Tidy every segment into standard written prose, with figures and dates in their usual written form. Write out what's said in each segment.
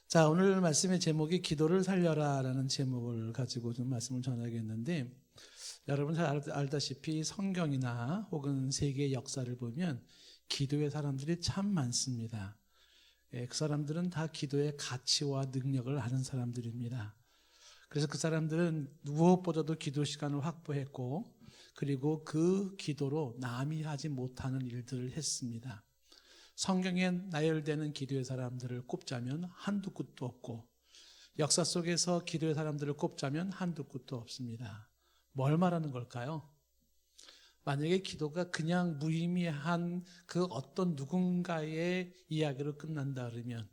자, 오늘 말씀의 제목이 기도를 살려라라는 제목을 가지고 좀 말씀을 전하겠는데, 여러분 잘 알다시피 성경이나 혹은 세계의 역사를 보면 기도의 사람들이 참 많습니다. 그 사람들은 다 기도의 가치와 능력을 아는 사람들입니다. 그래서 그 사람들은 무엇보다도 기도 시간을 확보했고, 그리고 그 기도로 남이 하지 못하는 일들을 했습니다. 성경에 나열되는 기도의 사람들을 꼽자면 한두 끝도 없고, 역사 속에서 기도의 사람들을 꼽자면 한두 끝도 없습니다. 뭘 말하는 걸까요? 만약에 기도가 그냥 무의미한 그 어떤 누군가의 이야기로 끝난다 그러면,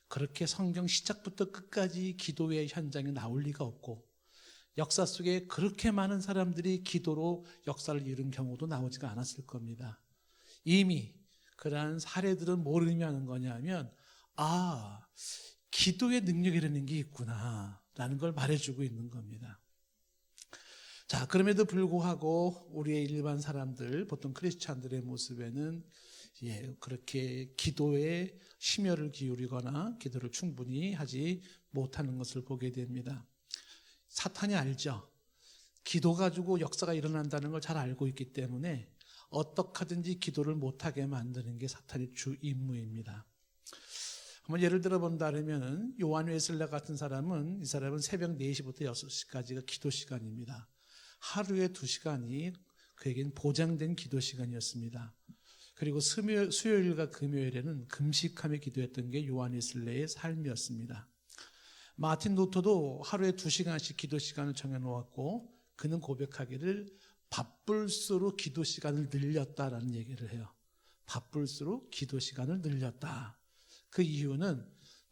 그렇게 성경 시작부터 끝까지 기도의 현장에 나올 리가 없고, 역사 속에 그렇게 많은 사람들이 기도로 역사를 이룬 경우도 나오지가 않았을 겁니다. 이미 그러한 사례들은 뭘 의미하는 거냐면, 기도의 능력이라는 게 있구나 라는 걸 말해주고 있는 겁니다. 자, 그럼에도 불구하고 우리의 일반 사람들, 보통 크리스찬들의 모습에는 그렇게 기도에 심혈을 기울이거나 기도를 충분히 하지 못하는 것을 보게 됩니다. 사탄이 알죠. 기도 가지고 역사가 일어난다는 걸 잘 알고 있기 때문에 어떻게 하든지 기도를 못하게 만드는 게 사탄의 주 임무입니다. 한번 예를 들어 본다면 요한 웨슬레 같은 사람은, 이 사람은 새벽 4시부터 6시까지가 기도 시간입니다. 하루에 2시간이 그에겐 보장된 기도 시간이었습니다. 그리고 수요일과 금요일에는 금식하며 기도했던 게 요한 웨슬레의 삶이었습니다. 마틴 루터도 하루에 2시간씩 기도 시간을 정해놓았고, 그는 고백하기를 바쁠수록 기도 시간을 늘렸다라는 얘기를 해요. 바쁠수록 기도 시간을 늘렸다. 그 이유는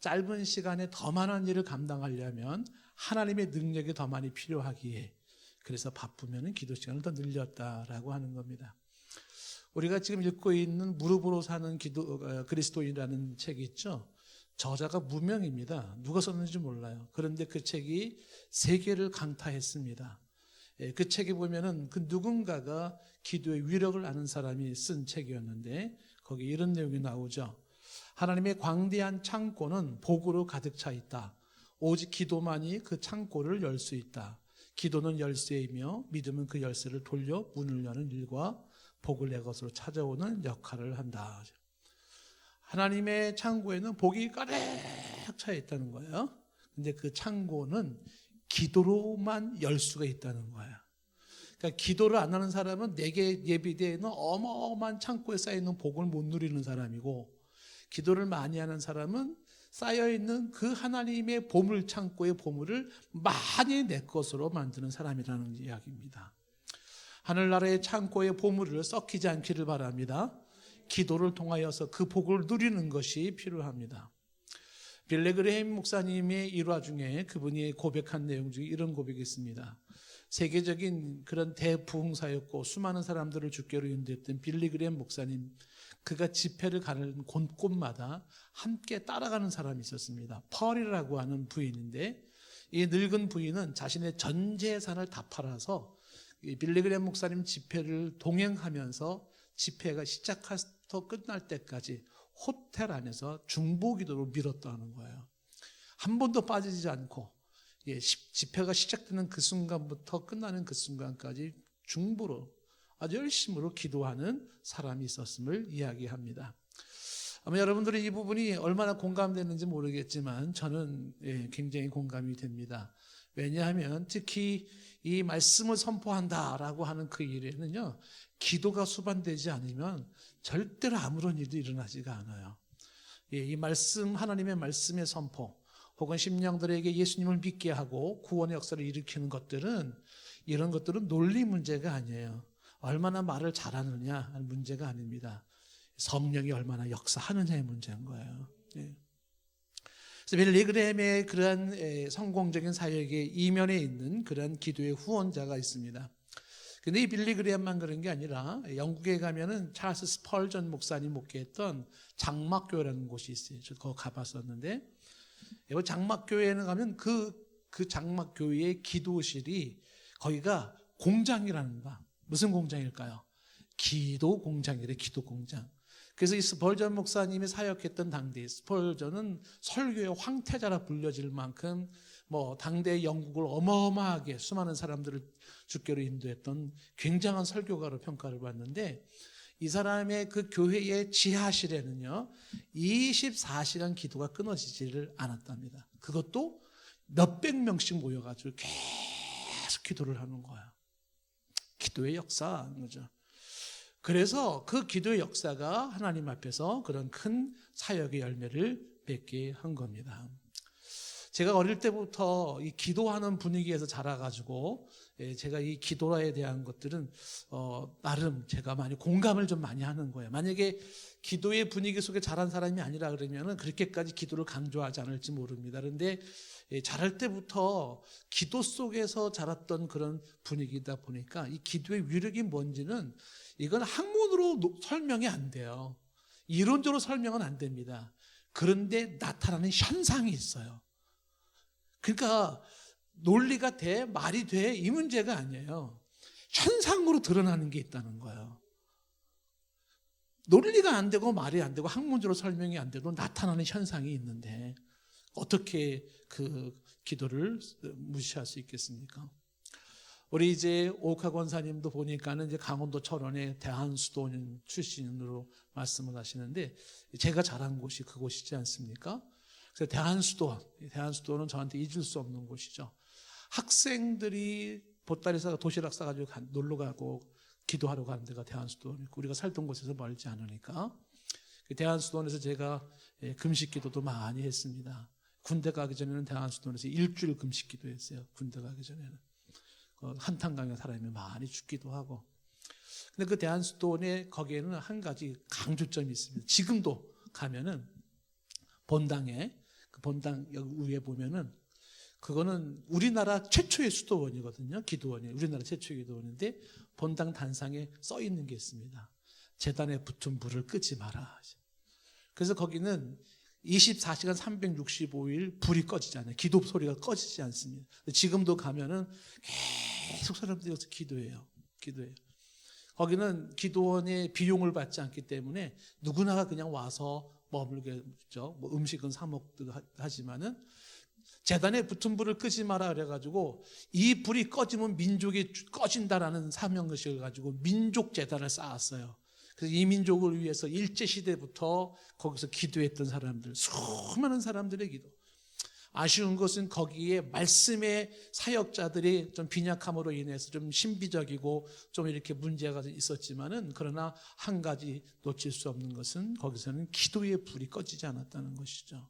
짧은 시간에 더 많은 일을 감당하려면 하나님의 능력이 더 많이 필요하기에, 그래서 바쁘면 기도 시간을 더 늘렸다라고 하는 겁니다. 우리가 지금 읽고 있는 무릎으로 사는 그리스도인이라는 책이 있죠. 저자가 무명입니다. 누가 썼는지 몰라요. 그런데 그 책이 세계를 강타했습니다. 그 책에 보면은 그 누군가가 기도의 위력을 아는 사람이 쓴 책이었는데, 거기 이런 내용이 나오죠. 하나님의 광대한 창고는 복으로 가득 차 있다. 오직 기도만이 그 창고를 열 수 있다. 기도는 열쇠이며 믿음은 그 열쇠를 돌려 문을 여는 일과 복을 내 것으로 찾아오는 역할을 한다. 하나님의 창고에는 복이 가득 차 있다는 거예요. 근데 그 창고는 기도로만 열 수가 있다는 거예요. 그러니까 기도를 안 하는 사람은 내게 예비되어 있는 어마어마한 창고에 쌓여있는 복을 못 누리는 사람이고, 기도를 많이 하는 사람은 쌓여있는 그 하나님의 보물 창고의 보물을 많이 내 것으로 만드는 사람이라는 이야기입니다. 하늘나라의 창고의 보물을 썩히지 않기를 바랍니다. 기도를 통하여서 그 복을 누리는 것이 필요합니다. 빌리 그레이엄 목사님의 일화 중에 그분이 고백한 내용 중에 이런 고백이 있습니다. 세계적인 그런 대부흥사였고 수많은 사람들을 주께로 인도했던 빌리 그레이엄 목사님, 그가 집회를 가는 곳곳마다 함께 따라가는 사람이 있었습니다. 펄이라고 하는 부인인데, 이 늙은 부인은 자신의 전 재산을 다 팔아서 빌리 그레이엄 목사님 집회를 동행하면서 집회가 시작해서 끝날 때까지 호텔 안에서 중보기도로 밀었다는 거예요. 한 번도 빠지지 않고 집회가 시작되는 그 순간부터 끝나는 그 순간까지 중보로 아주 열심으로 기도하는 사람이 있었음을 이야기합니다. 아마 여러분들이 이 부분이 얼마나 공감되는지 모르겠지만 저는 굉장히 공감이 됩니다. 왜냐하면 특히 이 말씀을 선포한다라고 하는 그 일에는요, 기도가 수반되지 않으면 절대로 아무런 일도 일어나지가 않아요. 이 말씀, 하나님의 말씀의 선포, 혹은 심령들에게 예수님을 믿게 하고 구원의 역사를 일으키는 것들은, 이런 것들은 논리 문제가 아니에요. 얼마나 말을 잘하느냐 하는 문제가 아닙니다. 성령이 얼마나 역사하느냐의 문제인 거예요. 그래서 빌리 그레이엄의 그러한 성공적인 사역의 이면에 있는 그러한 기도의 후원자가 있습니다. 근데 이 빌리 그레이엄만 그런 게 아니라 영국에 가면은 찰스 스펄전 목사님 목회했던 장막교회라는 곳이 있어요. 저 거기 가봤었는데, 장막교회에는 가면 그 장막교회의 기도실이, 거기가 공장이라는 거. 무슨 공장일까요? 기도 공장이래, 기도 공장. 그래서 이 스펄전 목사님이 사역했던 당대, 스펄전은 설교의 황태자라 불려질 만큼 뭐 당대 영국을 어마어마하게 수많은 사람들을 주께로 인도했던 굉장한 설교가로 평가를 받는데, 이 사람의 그 교회의 지하실에는요 24시간 기도가 끊어지지를 않았답니다. 그것도 몇백 명씩 모여가지고 계속 기도를 하는 거야. 기도의 역사인 거죠. 그래서 그 기도의 역사가 하나님 앞에서 그런 큰 사역의 열매를 맺게 한 겁니다. 제가 어릴 때부터 이 기도하는 분위기에서 자라가지고 제가 이 기도에 대한 것들은 나름 제가 많이 공감을 좀 많이 하는 거예요. 만약에 기도의 분위기 속에 자란 사람이 아니라 그러면은 그렇게까지 기도를 강조하지 않을지 모릅니다. 그런데 자랄 때부터 기도 속에서 자랐던 그런 분위기다 보니까 이 기도의 위력이 뭔지는 이건 학문으로 설명이 안 돼요. 이론적으로 설명은 안 됩니다. 그런데 나타나는 현상이 있어요. 그러니까 논리가 돼, 말이 돼, 이 문제가 아니에요. 현상으로 드러나는 게 있다는 거예요. 논리가 안 되고 말이 안 되고 학문적으로 설명이 안 돼도 나타나는 현상이 있는데 어떻게 그 기도를 무시할 수 있겠습니까? 우리 이제 오카 권사님도 보니까는 이제 강원도 철원의 대한수도원 출신으로 말씀을 하시는데, 제가 자란 곳이 그곳이지 않습니까? 그래서 대한수도원은 저한테 잊을 수 없는 곳이죠. 학생들이 보따리 싸고 도시락 싸가지고 놀러 가고 기도하러 가는 데가 대한수도원이고, 우리가 살던 곳에서 멀지 않으니까 그 대한수도원에서 제가 금식 기도도 많이 했습니다. 군대 가기 전에는 대한수도원에서 일주일 금식 기도했어요. 군대 가기 전에는 한탄강에 사람이 많이 죽기도 하고. 근데 그 대한수도원에 거기에는 한 가지 강조점이 있습니다. 지금도 가면은 본당에, 그 본당 여기 위에 보면은 그거는 우리나라 최초의 수도원이거든요. 기도원이 우리나라 최초의 기도원인데 본당 단상에 써 있는 게 있습니다. 제단에 붙은 불을 끄지 마라. 그래서 거기는 24시간 365일 불이 꺼지지 않아요. 기도 소리가 꺼지지 않습니다. 지금도 가면은 계속 사람들이 여기서 기도해요. 거기는 기도원의 비용을 받지 않기 때문에 누구나가 그냥 와서 머물게 죠. 뭐 음식은 사 먹기도 하지만은 제단에 붙은 불을 끄지 마라 그래가지고 이 불이 꺼지면 민족이 꺼진다라는 사명의식을 가지고 민족 제단을 쌓았어요. 그래서 이 민족을 위해서 일제시대부터 거기서 기도했던 사람들, 수많은 사람들의 기도. 아쉬운 것은 거기에 말씀의 사역자들이 좀 빈약함으로 인해서 좀 신비적이고 좀 이렇게 문제가 있었지만은, 그러나 한 가지 놓칠 수 없는 것은 거기서는 기도의 불이 꺼지지 않았다는 것이죠.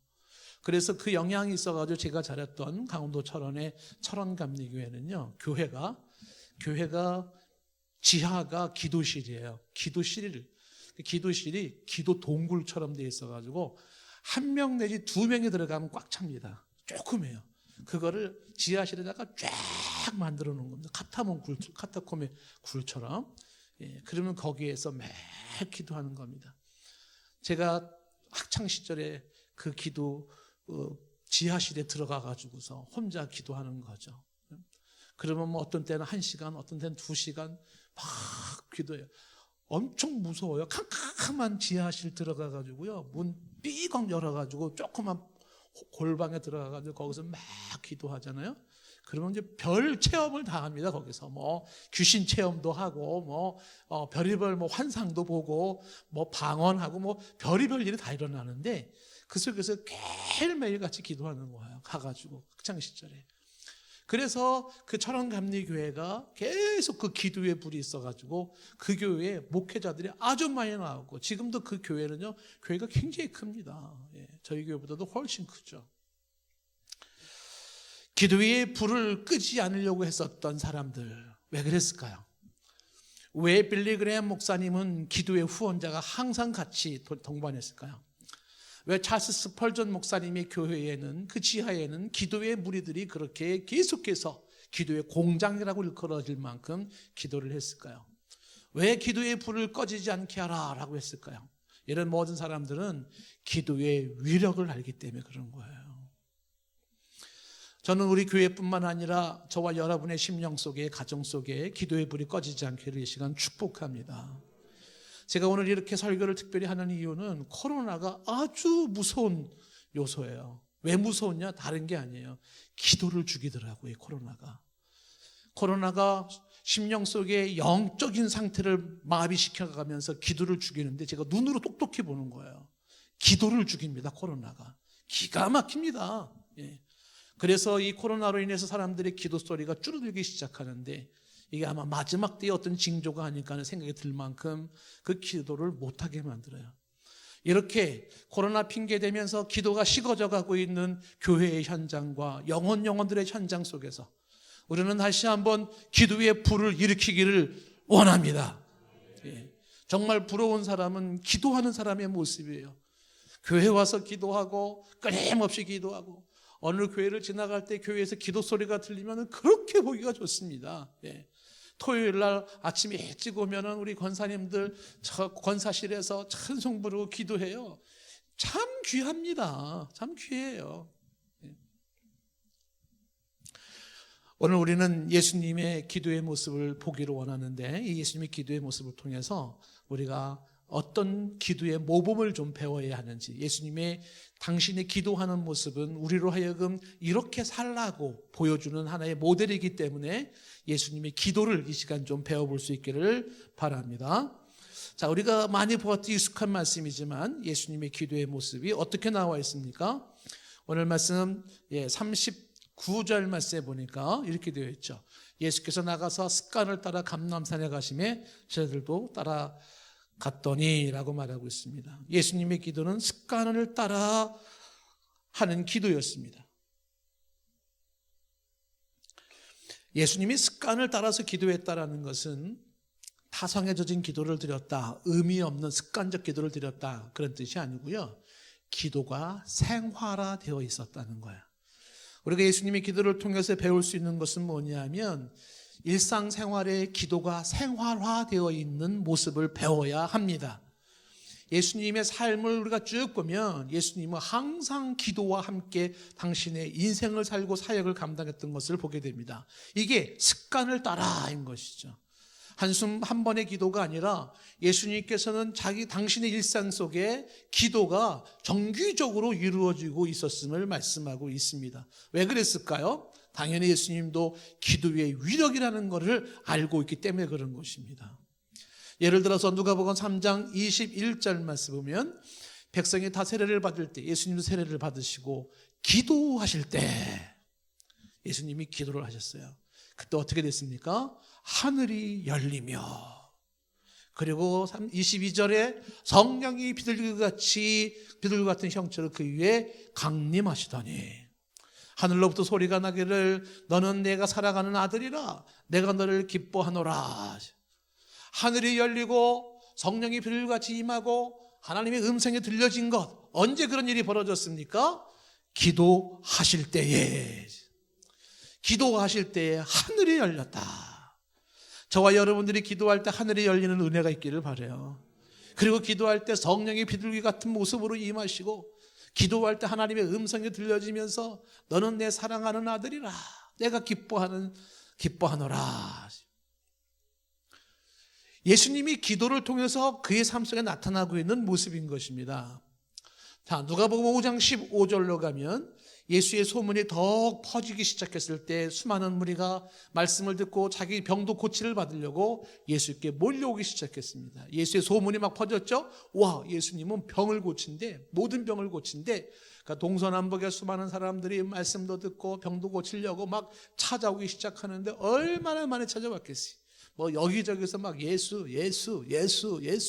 그래서 그 영향이 있어가지고 제가 자랐던 강원도 철원의 철원감리교회는요, 교회가 지하가 기도실이에요. 기도실이 기도 동굴처럼 되어 있어가지고 한 명 내지 두 명이 들어가면 꽉 찹니다. 조금해요. 그거를 지하실에다가 쫙 만들어 놓은 겁니다. 카타콤의 굴처럼. 그러면 거기에서 매일 기도하는 겁니다. 제가 학창 시절에 그 기도 지하실에 들어가 가지고서 혼자 기도하는 거죠. 그러면 뭐 어떤 때는 1시간, 어떤 때는 2시간 막 기도해요. 엄청 무서워요. 캄캄한 지하실 들어가 가지고요, 문 삐걱 열어가지고 조그만 골방에 들어가가지고 거기서 막 기도하잖아요. 그러면 이제 별 체험을 다 합니다. 거기서 뭐 귀신 체험도 하고 뭐 별의별 뭐 환상도 보고 뭐 방언하고 뭐 별의별 일이 다 일어나는데, 그 속에서 매일매일 같이 기도하는 거예요. 가가지고 학창 시절에. 그래서 그 철원감리교회가 계속 그 기도의 불이 있어가지고 그 교회에 목회자들이 아주 많이 나오고, 지금도 그 교회는요, 교회가 굉장히 큽니다. 저희 교회보다도 훨씬 크죠. 기도의 불을 끄지 않으려고 했었던 사람들, 왜 그랬을까요? 왜 빌리그레엄 목사님은 기도의 후원자가 항상 같이 동반했을까요? 왜 찰스 스펄전 목사님의 교회에는, 그 지하에는 기도의 무리들이 그렇게 계속해서 기도의 공장이라고 일컬어질 만큼 기도를 했을까요? 왜 기도의 불을 꺼지지 않게 하라라고 했을까요? 이런 모든 사람들은 기도의 위력을 알기 때문에 그런 거예요. 저는 우리 교회뿐만 아니라 저와 여러분의 심령 속에, 가정 속에 기도의 불이 꺼지지 않기를 이 시간 축복합니다. 제가 오늘 이렇게 설교를 특별히 하는 이유는 코로나가 아주 무서운 요소예요. 왜 무서웠냐? 다른 게 아니에요. 기도를 죽이더라고요, 코로나가. 코로나가 심령 속에 영적인 상태를 마비시켜가면서 기도를 죽이는데 제가 눈으로 똑똑히 보는 거예요. 기도를 죽입니다, 코로나가. 기가 막힙니다. 예. 그래서 이 코로나로 인해서 사람들의 기도 소리가 줄어들기 시작하는데 이게 아마 마지막 때의 어떤 징조가 아닐까 하는 생각이 들 만큼 그 기도를 못하게 만들어요. 이렇게 코로나 핑계 대면서 기도가 식어져 가고 있는 교회의 현장과 영혼들의 현장 속에서 우리는 다시 한번 기도의 불을 일으키기를 원합니다. 예. 정말 부러운 사람은 기도하는 사람의 모습이에요. 교회 와서 기도하고 끊임없이 기도하고 어느 교회를 지나갈 때 교회에서 기도 소리가 들리면 그렇게 보기가 좋습니다. 예. 토요일 날 아침에 일찍 오면 우리 권사님들 권사실에서 찬송 부르고 기도해요. 참 귀합니다. 참 귀해요. 예. 오늘 우리는 예수님의 기도의 모습을 보기를 원하는데 이 예수님의 기도의 모습을 통해서 우리가 어떤 기도의 모범을 좀 배워야 하는지, 예수님의 당신의 기도하는 모습은 우리로 하여금 이렇게 살라고 보여주는 하나의 모델이기 때문에 예수님의 기도를 이 시간 좀 배워볼 수 있기를 바랍니다. 자, 우리가 많이 보았던 익숙한 말씀이지만 예수님의 기도의 모습이 어떻게 나와 있습니까? 오늘 말씀 39절 말씀에 보니까 이렇게 되어 있죠. 예수께서 나가서 습관을 따라 감람산에 가심에 저희들도 따라 갔더니 라고 말하고 있습니다. 예수님의 기도는 습관을 따라 하는 기도였습니다. 예수님이 습관을 따라서 기도했다라는 것은 타성에 젖은 기도를 드렸다, 의미 없는 습관적 기도를 드렸다, 그런 뜻이 아니고요. 기도가 생활화되어 있었다는 거예요. 우리가 예수님의 기도를 통해서 배울 수 있는 것은 뭐냐면 일상생활에 기도가 생활화되어 있는 모습을 배워야 합니다. 예수님의 삶을 우리가 쭉 보면 예수님은 항상 기도와 함께 당신의 인생을 살고 사역을 감당했던 것을 보게 됩니다. 이게 습관을 따라인 것이죠. 한숨 한 번의 기도가 아니라 예수님께서는 당신의 일상 속에 기도가 정기적으로 이루어지고 있었음을 말씀하고 있습니다. 왜 그랬을까요? 당연히 예수님도 기도의 위력이라는 것을 알고 있기 때문에 그런 것입니다. 예를 들어서 누가복음 3장 21절 말씀 보면 백성이 다 세례를 받을 때 예수님도 세례를 받으시고 기도하실 때 예수님이 기도를 하셨어요. 그때 어떻게 됐습니까? 하늘이 열리며 그리고 22절에 성령이 비둘기 같은 형체로 그 위에 강림하시더니 하늘로부터 소리가 나기를 너는 내가 사랑하는 아들이라 내가 너를 기뻐하노라. 하늘이 열리고 성령이 비둘기같이 임하고 하나님의 음성이 들려진 것, 언제 그런 일이 벌어졌습니까? 기도하실 때에 하늘이 열렸다. 저와 여러분들이 기도할 때 하늘이 열리는 은혜가 있기를 바라요. 그리고 기도할 때 성령이 비둘기 같은 모습으로 임하시고 기도할 때 하나님의 음성이 들려지면서 너는 내 사랑하는 아들이라 내가 기뻐하노라. 예수님이 기도를 통해서 그의 삶 속에 나타나고 있는 모습인 것입니다. 자, 누가복음 5장 15절로 가면 예수의 소문이 더욱 퍼지기 시작했을 때 수많은 무리가 말씀을 듣고 자기 병도 고치를 받으려고 예수께 몰려오기 시작했습니다. 예수의 소문이 막 퍼졌죠. 와, 예수님은 병을 고친대, 모든 병을 고친대. 그러니까 동서남북의 수많은 사람들이 말씀도 듣고 병도 고치려고 막 찾아오기 시작하는데 얼마나 많이 찾아왔겠어요. 뭐 여기저기서 막 예수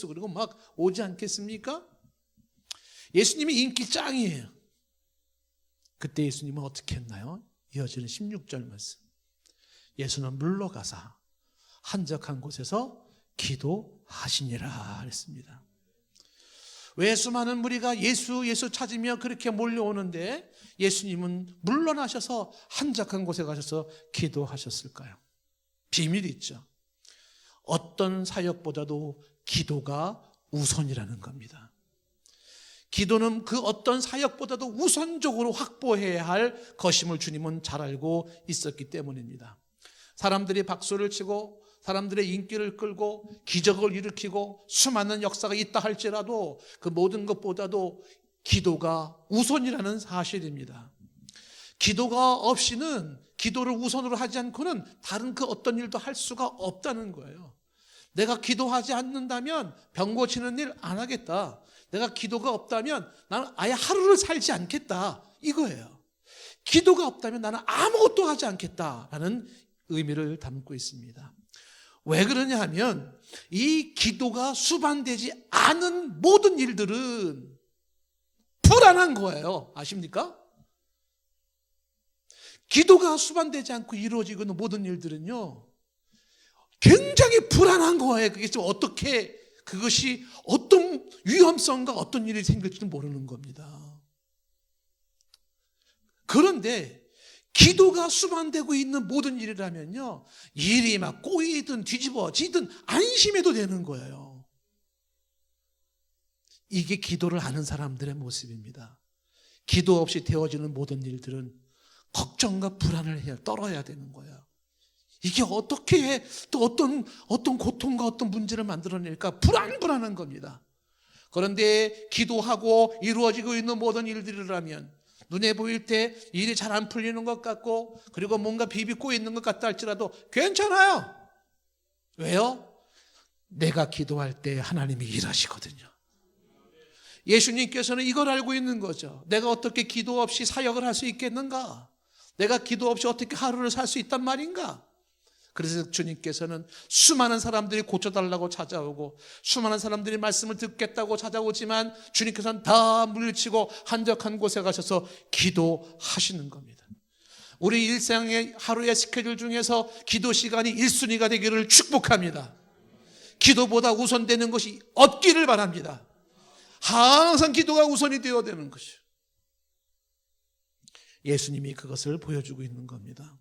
그리고 막 오지 않겠습니까? 예수님이 인기 짱이에요. 그때 예수님은 어떻게 했나요? 이어지는 16절 말씀. 예수는 물러가사 한적한 곳에서 기도하시니라 했습니다. 왜 수많은 무리가 예수 찾으며 그렇게 몰려오는데 예수님은 물러나셔서 한적한 곳에 가셔서 기도하셨을까요? 비밀이 있죠. 어떤 사역보다도 기도가 우선이라는 겁니다. 기도는 그 어떤 사역보다도 우선적으로 확보해야 할 것임을 주님은 잘 알고 있었기 때문입니다. 사람들이 박수를 치고 사람들의 인기를 끌고 기적을 일으키고 수많은 역사가 있다 할지라도 그 모든 것보다도 기도가 우선이라는 사실입니다. 기도가 없이는, 기도를 우선으로 하지 않고는 다른 그 어떤 일도 할 수가 없다는 거예요. 내가 기도하지 않는다면 병 고치는 일 안 하겠다. 내가 기도가 없다면 나는 아예 하루를 살지 않겠다. 이거예요. 기도가 없다면 나는 아무것도 하지 않겠다라는 의미를 담고 있습니다. 왜 그러냐 하면 이 기도가 수반되지 않은 모든 일들은 불안한 거예요. 아십니까? 기도가 수반되지 않고 이루어지고 있는 모든 일들은요, 굉장히 불안한 거예요. 그게 좀 어떻게, 그것이 어떤 위험성과 어떤 일이 생길지도 모르는 겁니다. 그런데 기도가 수반되고 있는 모든 일이라면요, 일이 막 꼬이든 뒤집어지든 안심해도 되는 거예요. 이게 기도를 하는 사람들의 모습입니다. 기도 없이 되어지는 모든 일들은 걱정과 불안을 떨어야 되는 거예요. 이게 어떻게 해, 또 어떤 고통과 어떤 문제를 만들어낼까 불안한 겁니다. 그런데 기도하고 이루어지고 있는 모든 일들이라면 눈에 보일 때 일이 잘 안 풀리는 것 같고, 그리고 뭔가 비비고 있는 것 같다 할지라도 괜찮아요. 왜요? 내가 기도할 때 하나님이 일하시거든요. 예수님께서는 이걸 알고 있는 거죠. 내가 어떻게 기도 없이 사역을 할 수 있겠는가? 내가 기도 없이 어떻게 하루를 살 수 있단 말인가? 그래서 주님께서는 수많은 사람들이 고쳐달라고 찾아오고 수많은 사람들이 말씀을 듣겠다고 찾아오지만 주님께서는 다 물리치고 한적한 곳에 가셔서 기도하시는 겁니다. 우리 일상의 하루의 스케줄 중에서 기도 시간이 1순위가 되기를 축복합니다. 기도보다 우선되는 것이 없기를 바랍니다. 항상 기도가 우선이 되어야 되는 것이요. 예수님이 그것을 보여주고 있는 겁니다.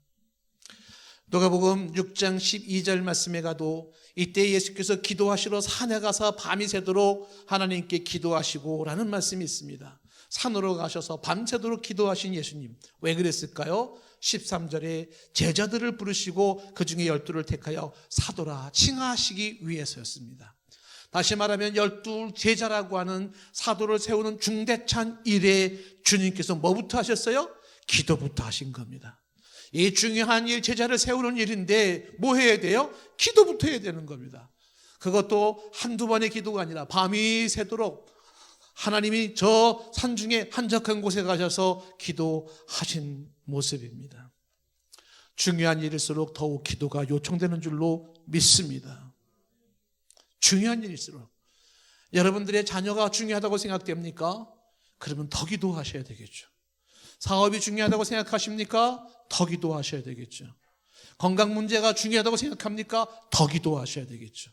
누가복음 6장 12절 말씀에 가도 이때 예수께서 기도하시러 산에 가서 밤이 새도록 하나님께 기도하시고 라는 말씀이 있습니다. 산으로 가셔서 밤새도록 기도하신 예수님, 왜 그랬을까요? 13절에 제자들을 부르시고 그 중에 12를 택하여 사도라 칭하시기 위해서였습니다. 다시 말하면 12 제자라고 하는 사도를 세우는 중대찬 일에 주님께서 뭐부터 하셨어요? 기도부터 하신 겁니다. 이 중요한 일, 제자를 세우는 일인데 뭐 해야 돼요? 기도부터 해야 되는 겁니다. 그것도 한두 번의 기도가 아니라 밤이 새도록 하나님이 저 산중에 한적한 곳에 가셔서 기도하신 모습입니다. 중요한 일일수록 더욱 기도가 요청되는 줄로 믿습니다. 중요한 일일수록. 여러분들의 자녀가 중요하다고 생각됩니까? 그러면 더 기도하셔야 되겠죠. 사업이 중요하다고 생각하십니까? 더 기도하셔야 되겠죠. 건강 문제가 중요하다고 생각합니까? 더 기도하셔야 되겠죠.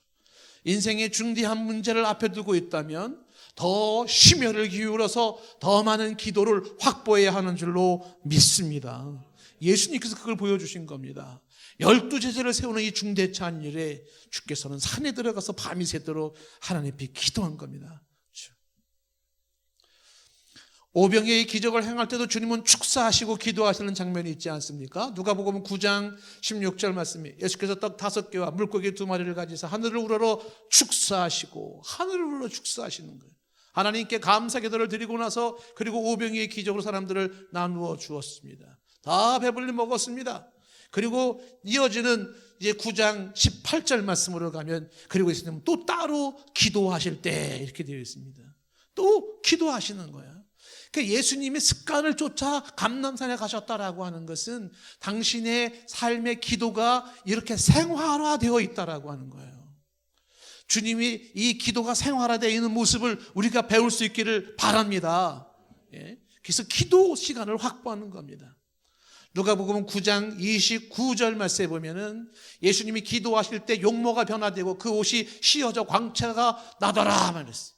인생의 중대한 문제를 앞에 두고 있다면 더 심혈을 기울여서 더 많은 기도를 확보해야 하는 줄로 믿습니다. 예수님께서 그걸 보여주신 겁니다. 12제자를 세우는 이 중대찬 일에 주께서는 산에 들어가서 밤이 새도록 하나님 앞에 기도한 겁니다. 오병이의 기적을 행할 때도 주님은 축사하시고 기도하시는 장면이 있지 않습니까? 누가복음 9장 16절 말씀이 예수께서 떡 5개와 물고기 2마리를 가지사 하늘을 우러러 축사하시고, 하늘을 우러러 축사하시는 거예요. 하나님께 감사 기도를 드리고 나서 그리고 오병이의 기적으로 사람들을 나누어 주었습니다. 다 배불리 먹었습니다. 그리고 이어지는 이제 9장 18절 말씀으로 가면 그리고 예수님은 또 따로 기도하실 때 이렇게 되어 있습니다. 또 기도하시는 거예요. 그러니까 예수님의 습관을 쫓아 감람산에 가셨다라고 하는 것은 당신의 삶의 기도가 이렇게 생활화되어 있다라고 하는 거예요. 주님이 이 기도가 생활화되어 있는 모습을 우리가 배울 수 있기를 바랍니다. 그래서 기도 시간을 확보하는 겁니다. 누가복음 9장 29절 말씀에 보면은 예수님이 기도하실 때 용모가 변화되고 그 옷이 씌어져 광채가 나더라 말했어요.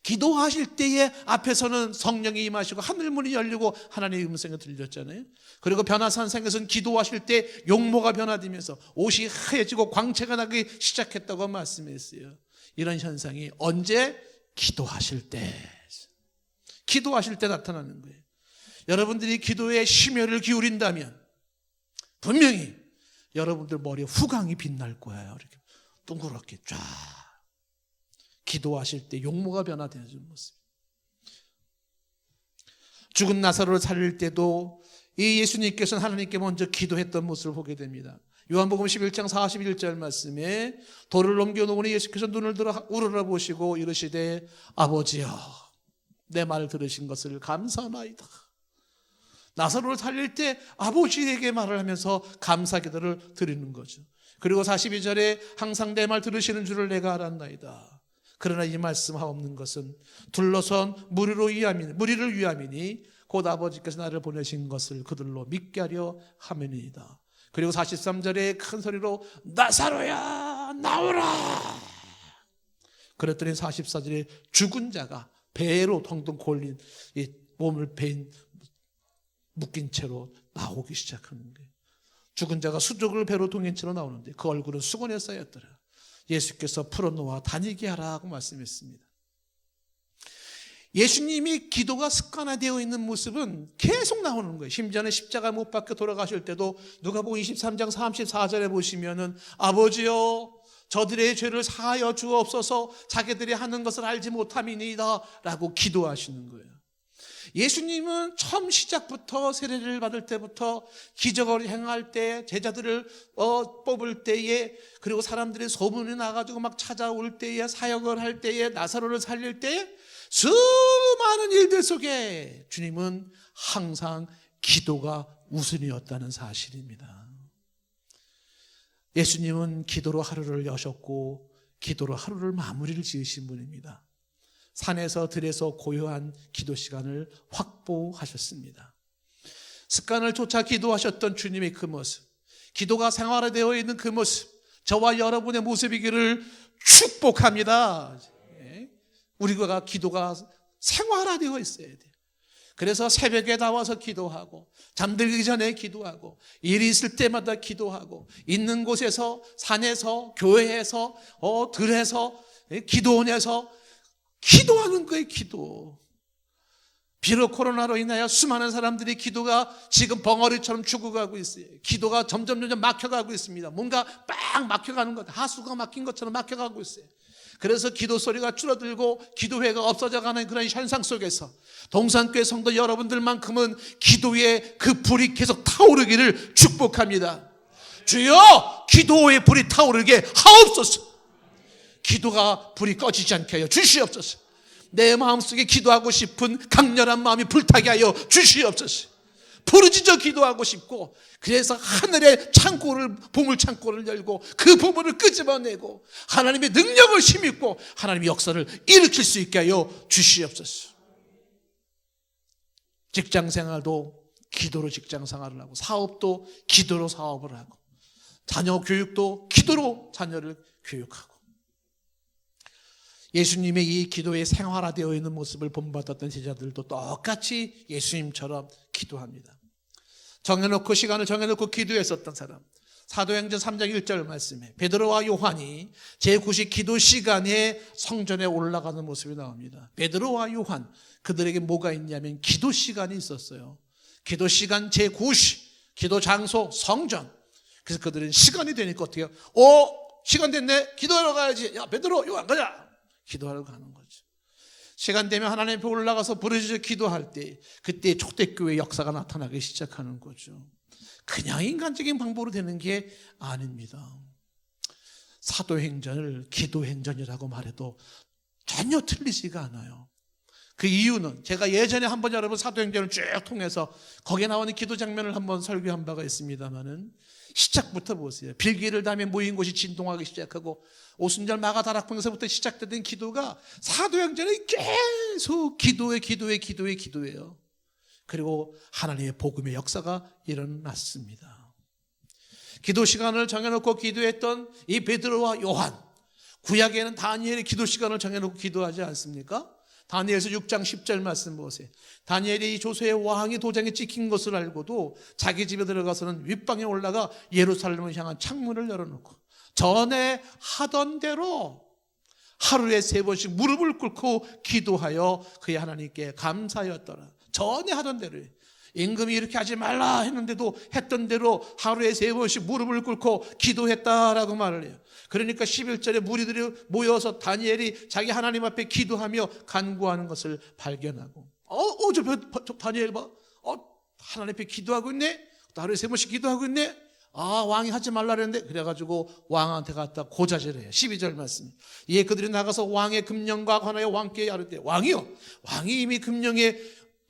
기도하실 때에 앞에서는 성령이 임하시고 하늘문이 열리고 하나님의 음성이 들렸잖아요. 그리고 변화산상에서는 기도하실 때 용모가 변화되면서 옷이 하얘지고 광채가 나기 시작했다고 말씀했어요. 이런 현상이 언제? 기도하실 때. 기도하실 때 나타나는 거예요. 여러분들이 기도에 심혈을 기울인다면 분명히 여러분들 머리에 후광이 빛날 거예요. 이렇게 둥그렇게 쫙. 기도하실 때 용모가 변화되는 모습. 죽은 나사로를 살릴 때도 이 예수님께서는 하나님께 먼저 기도했던 모습을 보게 됩니다. 요한복음 11장 41절 말씀에 돌을 넘겨놓으니 예수께서 눈을 들어 우러러보시고 이르시되 아버지여 내 말을 들으신 것을 감사하나이다. 나사로를 살릴 때 아버지에게 말을 하면서 감사 기도를 드리는 거죠. 그리고 42절에 항상 내 말 들으시는 줄을 내가 알았나이다. 그러나 이 말씀하옵는 것은 둘러선 무리를 위함이니 곧 아버지께서 나를 보내신 것을 그들로 믿게 하려 함이니이다. 그리고 43절에 큰 소리로 나사로야 나오라. 그랬더니 44절에 죽은 자가 배로 덩덩 골린 이 몸을 묶인 채로 나오기 시작하는 거예요. 죽은 자가 수족을 배로 동인 채로 나오는데 그 얼굴은 수건에 쌓였더라. 예수께서 풀어놓아 다니게 하라고 말씀했습니다. 예수님이 기도가 습관화되어 있는 모습은 계속 나오는 거예요. 심지어는 십자가 못 박혀 돌아가실 때도 누가복음 23장 34절에 보시면은 아버지여 저들의 죄를 사하여 주옵소서 자기들이 하는 것을 알지 못함이니이다 라고 기도하시는 거예요. 예수님은 처음 시작부터 세례를 받을 때부터 기적을 행할 때 제자들을 뽑을 때에 그리고 사람들이 소문이 나가지고 막 찾아올 때에 사역을 할 때에 나사로를 살릴 때에 수많은 일들 속에 주님은 항상 기도가 우선이었다는 사실입니다. 예수님은 기도로 하루를 여셨고 기도로 하루를 마무리를 지으신 분입니다. 산에서 들에서 고요한 기도 시간을 확보하셨습니다. 습관을 쫓아 기도하셨던 주님의 그 모습, 기도가 생활화되어 있는 그 모습, 저와 여러분의 모습이기를 축복합니다. 우리가 기도가 생활화되어 있어야 돼요. 그래서 새벽에 나와서 기도하고 잠들기 전에 기도하고 일이 있을 때마다 기도하고 있는 곳에서 산에서 교회에서 들에서 기도원에서 기도하는 거예요. 기도. 비록 코로나로 인하여 수많은 사람들이 기도가 지금 벙어리처럼 죽어가고 있어요. 기도가 점점 막혀가고 있습니다. 뭔가 빡 막혀가는 것, 하수가 막힌 것처럼 막혀가고 있어요. 그래서 기도 소리가 줄어들고 기도회가 없어져가는 그런 현상 속에서 동산교회 성도 여러분들만큼은 기도의 그 불이 계속 타오르기를 축복합니다. 주여 기도의 불이 타오르게 하옵소서. 기도가 불이 꺼지지 않게 하여 주시옵소서. 내 마음속에 기도하고 싶은 강렬한 마음이 불타게 하여 주시옵소서. 부르짖어 기도하고 싶고 그래서 하늘의 창고를 보물 창고를 열고 그 보물을 끄집어내고 하나님의 능력을 힘입고 하나님의 역사를 일으킬 수 있게 하여 주시옵소서. 직장생활도 기도로 직장생활을 하고 사업도 기도로 사업을 하고 자녀 교육도 기도로 자녀를 교육하고 예수님의 이 기도에 생활화되어 있는 모습을 본받았던 제자들도 똑같이 예수님처럼 기도합니다. 시간을 정해놓고 기도했었던 사람, 사도행전 3장 1절 말씀에 베드로와 요한이 제9시 기도 시간에 성전에 올라가는 모습이 나옵니다. 베드로와 요한, 그들에게 뭐가 있냐면 기도 시간이 있었어요. 기도 시간 제9시, 기도 장소 성전. 그래서 그들은 시간이 되니까 어떻게 해요? 시간 됐네, 기도하러 가야지. 야 베드로, 요한 가자. 기도하러 가는 거죠. 시간 되면 하나님 앞에 올라가서 부르짖어 기도할 때 그때 초대교회 역사가 나타나기 시작하는 거죠. 그냥 인간적인 방법으로 되는 게 아닙니다. 사도행전을 기도행전이라고 말해도 전혀 틀리지가 않아요. 그 이유는 제가 예전에 한번 여러분 사도행전을 쭉 통해서 거기에 나오는 기도 장면을 한번 설교한 바가 있습니다만은 시작부터 보세요. 빌기를 담에 모인 곳이 진동하기 시작하고 오순절 마가다락방에서부터 시작되던 기도가 사도행전에 계속 기도예요. 그리고 하나님의 복음의 역사가 일어났습니다. 기도 시간을 정해놓고 기도했던 이 베드로와 요한, 구약에는 다니엘의 기도 시간을 정해놓고 기도하지 않습니까? 다니엘서 6장 10절 말씀 보세요. 다니엘이 조서의 왕이 도장에 찍힌 것을 알고도 자기 집에 들어가서는 윗방에 올라가 예루살렘을 향한 창문을 열어놓고 전에 하던 대로 하루에 3번씩 무릎을 꿇고 기도하여 그의 하나님께 감사하였더라. 전에 하던 대로 임금이 이렇게 하지 말라 했는데도 했던 대로 하루에 3번씩 무릎을 꿇고 기도했다라고 말을 해요. 그러니까 11절에 무리들이 모여서 다니엘이 자기 하나님 앞에 기도하며 간구하는 것을 발견하고 저 다니엘 봐. 하나님 앞에 기도하고 있네. 하루에 3번씩 기도하고 있네. 왕이 하지 말라 그랬는데 그래가지고 왕한테 갔다 고자질해요. 12절 말씀. 예, 그들이 나가서 왕의 금령과 관하여 왕께 아뢰되 왕이요, 왕이 이미 금령에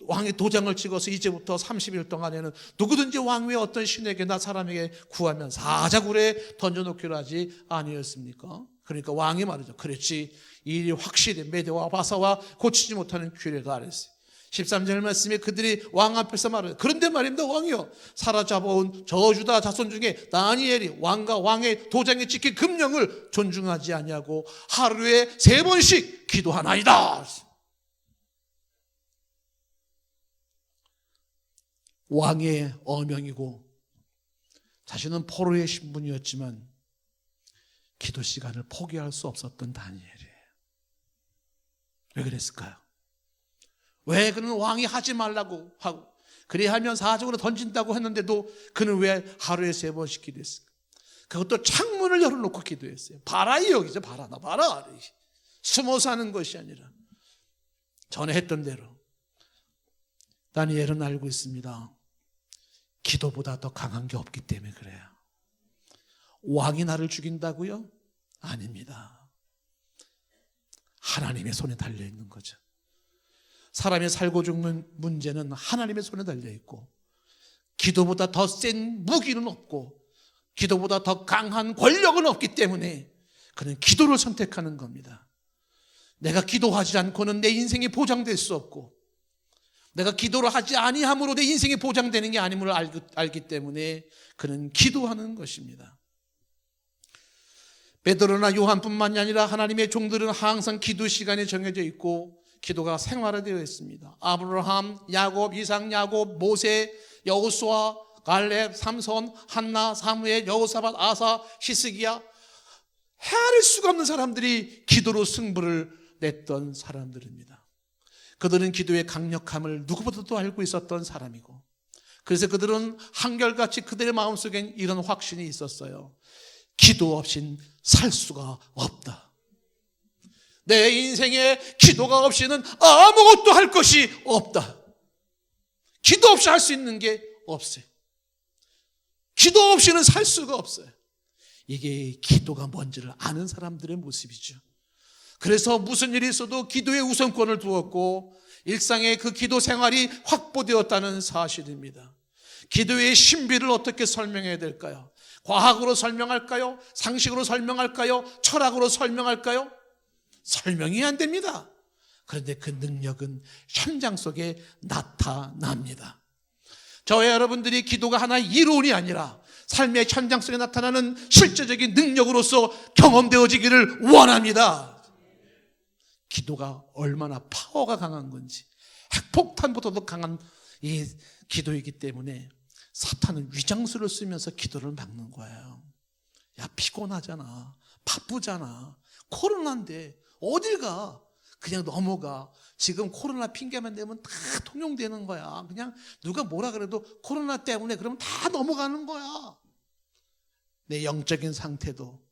왕의 도장을 찍어서 이제부터 30일 동안에는 누구든지 왕 외에 어떤 신에게나 사람에게 구하면 사자굴에 던져놓기로 하지 아니었습니까? 그러니까 왕이 말이죠. 그렇지, 이 일이 확실히 메대와 바사와 고치지 못하는 규례가 아랬어요. 13절 말씀에 그들이 왕 앞에서 말해요. 그런데 말입니다, 왕이요, 사로잡아온 저 유다 자손 중에 다니엘이 왕과 왕의 도장에 찍힌 금령을 존중하지 아니하고 하루에 3번씩 기도하나이다. 왕의 어명이고 자신은 포로의 신분이었지만 기도 시간을 포기할 수 없었던 다니엘이에요. 왜 그랬을까요? 왜 그는 왕이 하지 말라고 하고 그래야 하면 사적으로 던진다고 했는데도 그는 왜 하루에 3번씩 기도했을까? 그것도 창문을 열어놓고 기도했어요. 봐라, 여기죠. 봐라, 나 봐라. 숨어서 하는 것이 아니라 전에 했던 대로. 다니엘은 알고 있습니다. 기도보다 더 강한 게 없기 때문에 그래요. 왕이 나를 죽인다고요? 아닙니다. 하나님의 손에 달려있는 거죠. 사람이 살고 죽는 문제는 하나님의 손에 달려있고 기도보다 더 센 무기는 없고 기도보다 더 강한 권력은 없기 때문에 그는 기도를 선택하는 겁니다. 내가 기도하지 않고는 내 인생이 보장될 수 없고 내가 기도를 하지 아니함으로 내 인생이 보장되는 게 아님을 알기 때문에 그는 기도하는 것입니다. 베드로나 요한뿐만이 아니라 하나님의 종들은 항상 기도 시간이 정해져 있고 기도가 생활화되어 있습니다. 아브라함, 야곱, 이삭, 야곱, 모세, 여호수아, 갈렙, 삼손, 한나, 사무엘, 여호사밧, 아사, 히스기야, 헤아릴 수가 없는 사람들이 기도로 승부를 냈던 사람들입니다. 그들은 기도의 강력함을 누구보다도 알고 있었던 사람이고 그래서 그들은 한결같이 그들의 마음속엔 이런 확신이 있었어요. 기도 없인 살 수가 없다. 내 인생에 기도가 없이는 아무것도 할 것이 없다. 기도 없이 할 수 있는 게 없어요. 기도 없이는 살 수가 없어요. 이게 기도가 뭔지를 아는 사람들의 모습이죠. 그래서 무슨 일이 있어도 기도에 우선권을 두었고 일상의 그 기도 생활이 확보되었다는 사실입니다. 기도의 신비를 어떻게 설명해야 될까요? 과학으로 설명할까요? 상식으로 설명할까요? 철학으로 설명할까요? 설명이 안 됩니다. 그런데 그 능력은 현장 속에 나타납니다. 저와 여러분들이 기도가 하나의 이론이 아니라 삶의 현장 속에 나타나는 실제적인 능력으로서 경험되어지기를 원합니다. 기도가 얼마나 파워가 강한 건지, 핵폭탄보다도 강한 이 기도이기 때문에 사탄은 위장술을 쓰면서 기도를 막는 거예요. 야, 피곤하잖아, 바쁘잖아, 코로나인데 어딜 가? 그냥 넘어가. 지금 코로나 핑계만 대면 다 통용되는 거야. 그냥 누가 뭐라 그래도 코로나 때문에 그러면 다 넘어가는 거야. 내 영적인 상태도.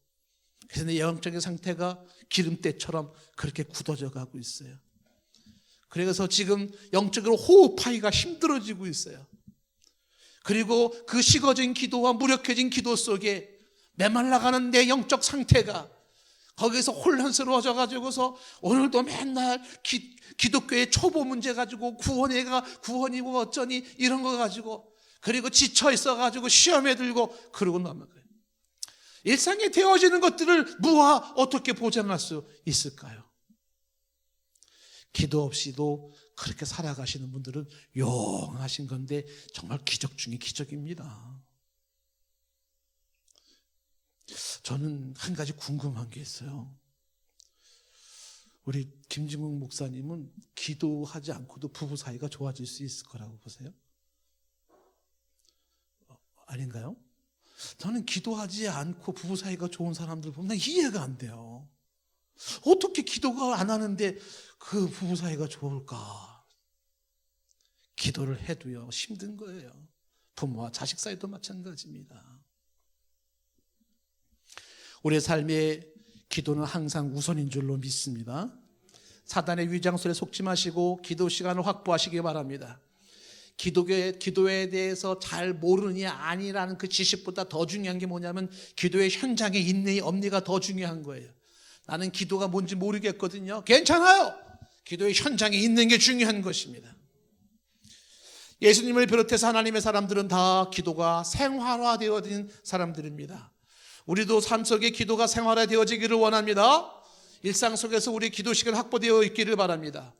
그래서 내 영적인 상태가 기름때처럼 그렇게 굳어져 가고 있어요. 그래서 지금 영적으로 호흡하기가 힘들어지고 있어요. 그리고 그 식어진 기도와 무력해진 기도 속에 메말라가는 내 영적 상태가 거기서 혼란스러워져 가지고서 오늘도 맨날 기독교의 초보 문제 가지고 구원이고 어쩌니 이런 거 가지고 그리고 지쳐 있어 가지고 시험에 들고 그러고 넘어가요. 일상에 되어지는 것들을 무엇 어떻게 보장할 수 있을까요? 기도 없이도 그렇게 살아가시는 분들은 용하신 건데 정말 기적 중에 기적입니다. 저는 한 가지 궁금한 게 있어요. 우리 김진국 목사님은 기도하지 않고도 부부 사이가 좋아질 수 있을 거라고 보세요? 아닌가요? 저는 기도하지 않고 부부 사이가 좋은 사람들 보면 이해가 안 돼요. 어떻게 기도가 안 하는데 그 부부 사이가 좋을까? 기도를 해도요 힘든 거예요. 부모와 자식 사이도 마찬가지입니다. 우리의 삶의 기도는 항상 우선인 줄로 믿습니다. 사단의 위장술에 속지 마시고 기도 시간을 확보하시기 바랍니다. 기도에 대해서 잘 모르느니 아니라는 그 지식보다 더 중요한 게 뭐냐면 기도의 현장에 있느니 없느니가 더 중요한 거예요. 나는 기도가 뭔지 모르겠거든요. 괜찮아요. 기도의 현장에 있는 게 중요한 것입니다. 예수님을 비롯해서 하나님의 사람들은 다 기도가 생활화되어진 사람들입니다. 우리도 삶 속에 기도가 생활화되어지기를 원합니다. 일상 속에서 우리 기도 시간 확보되어 있기를 바랍니다.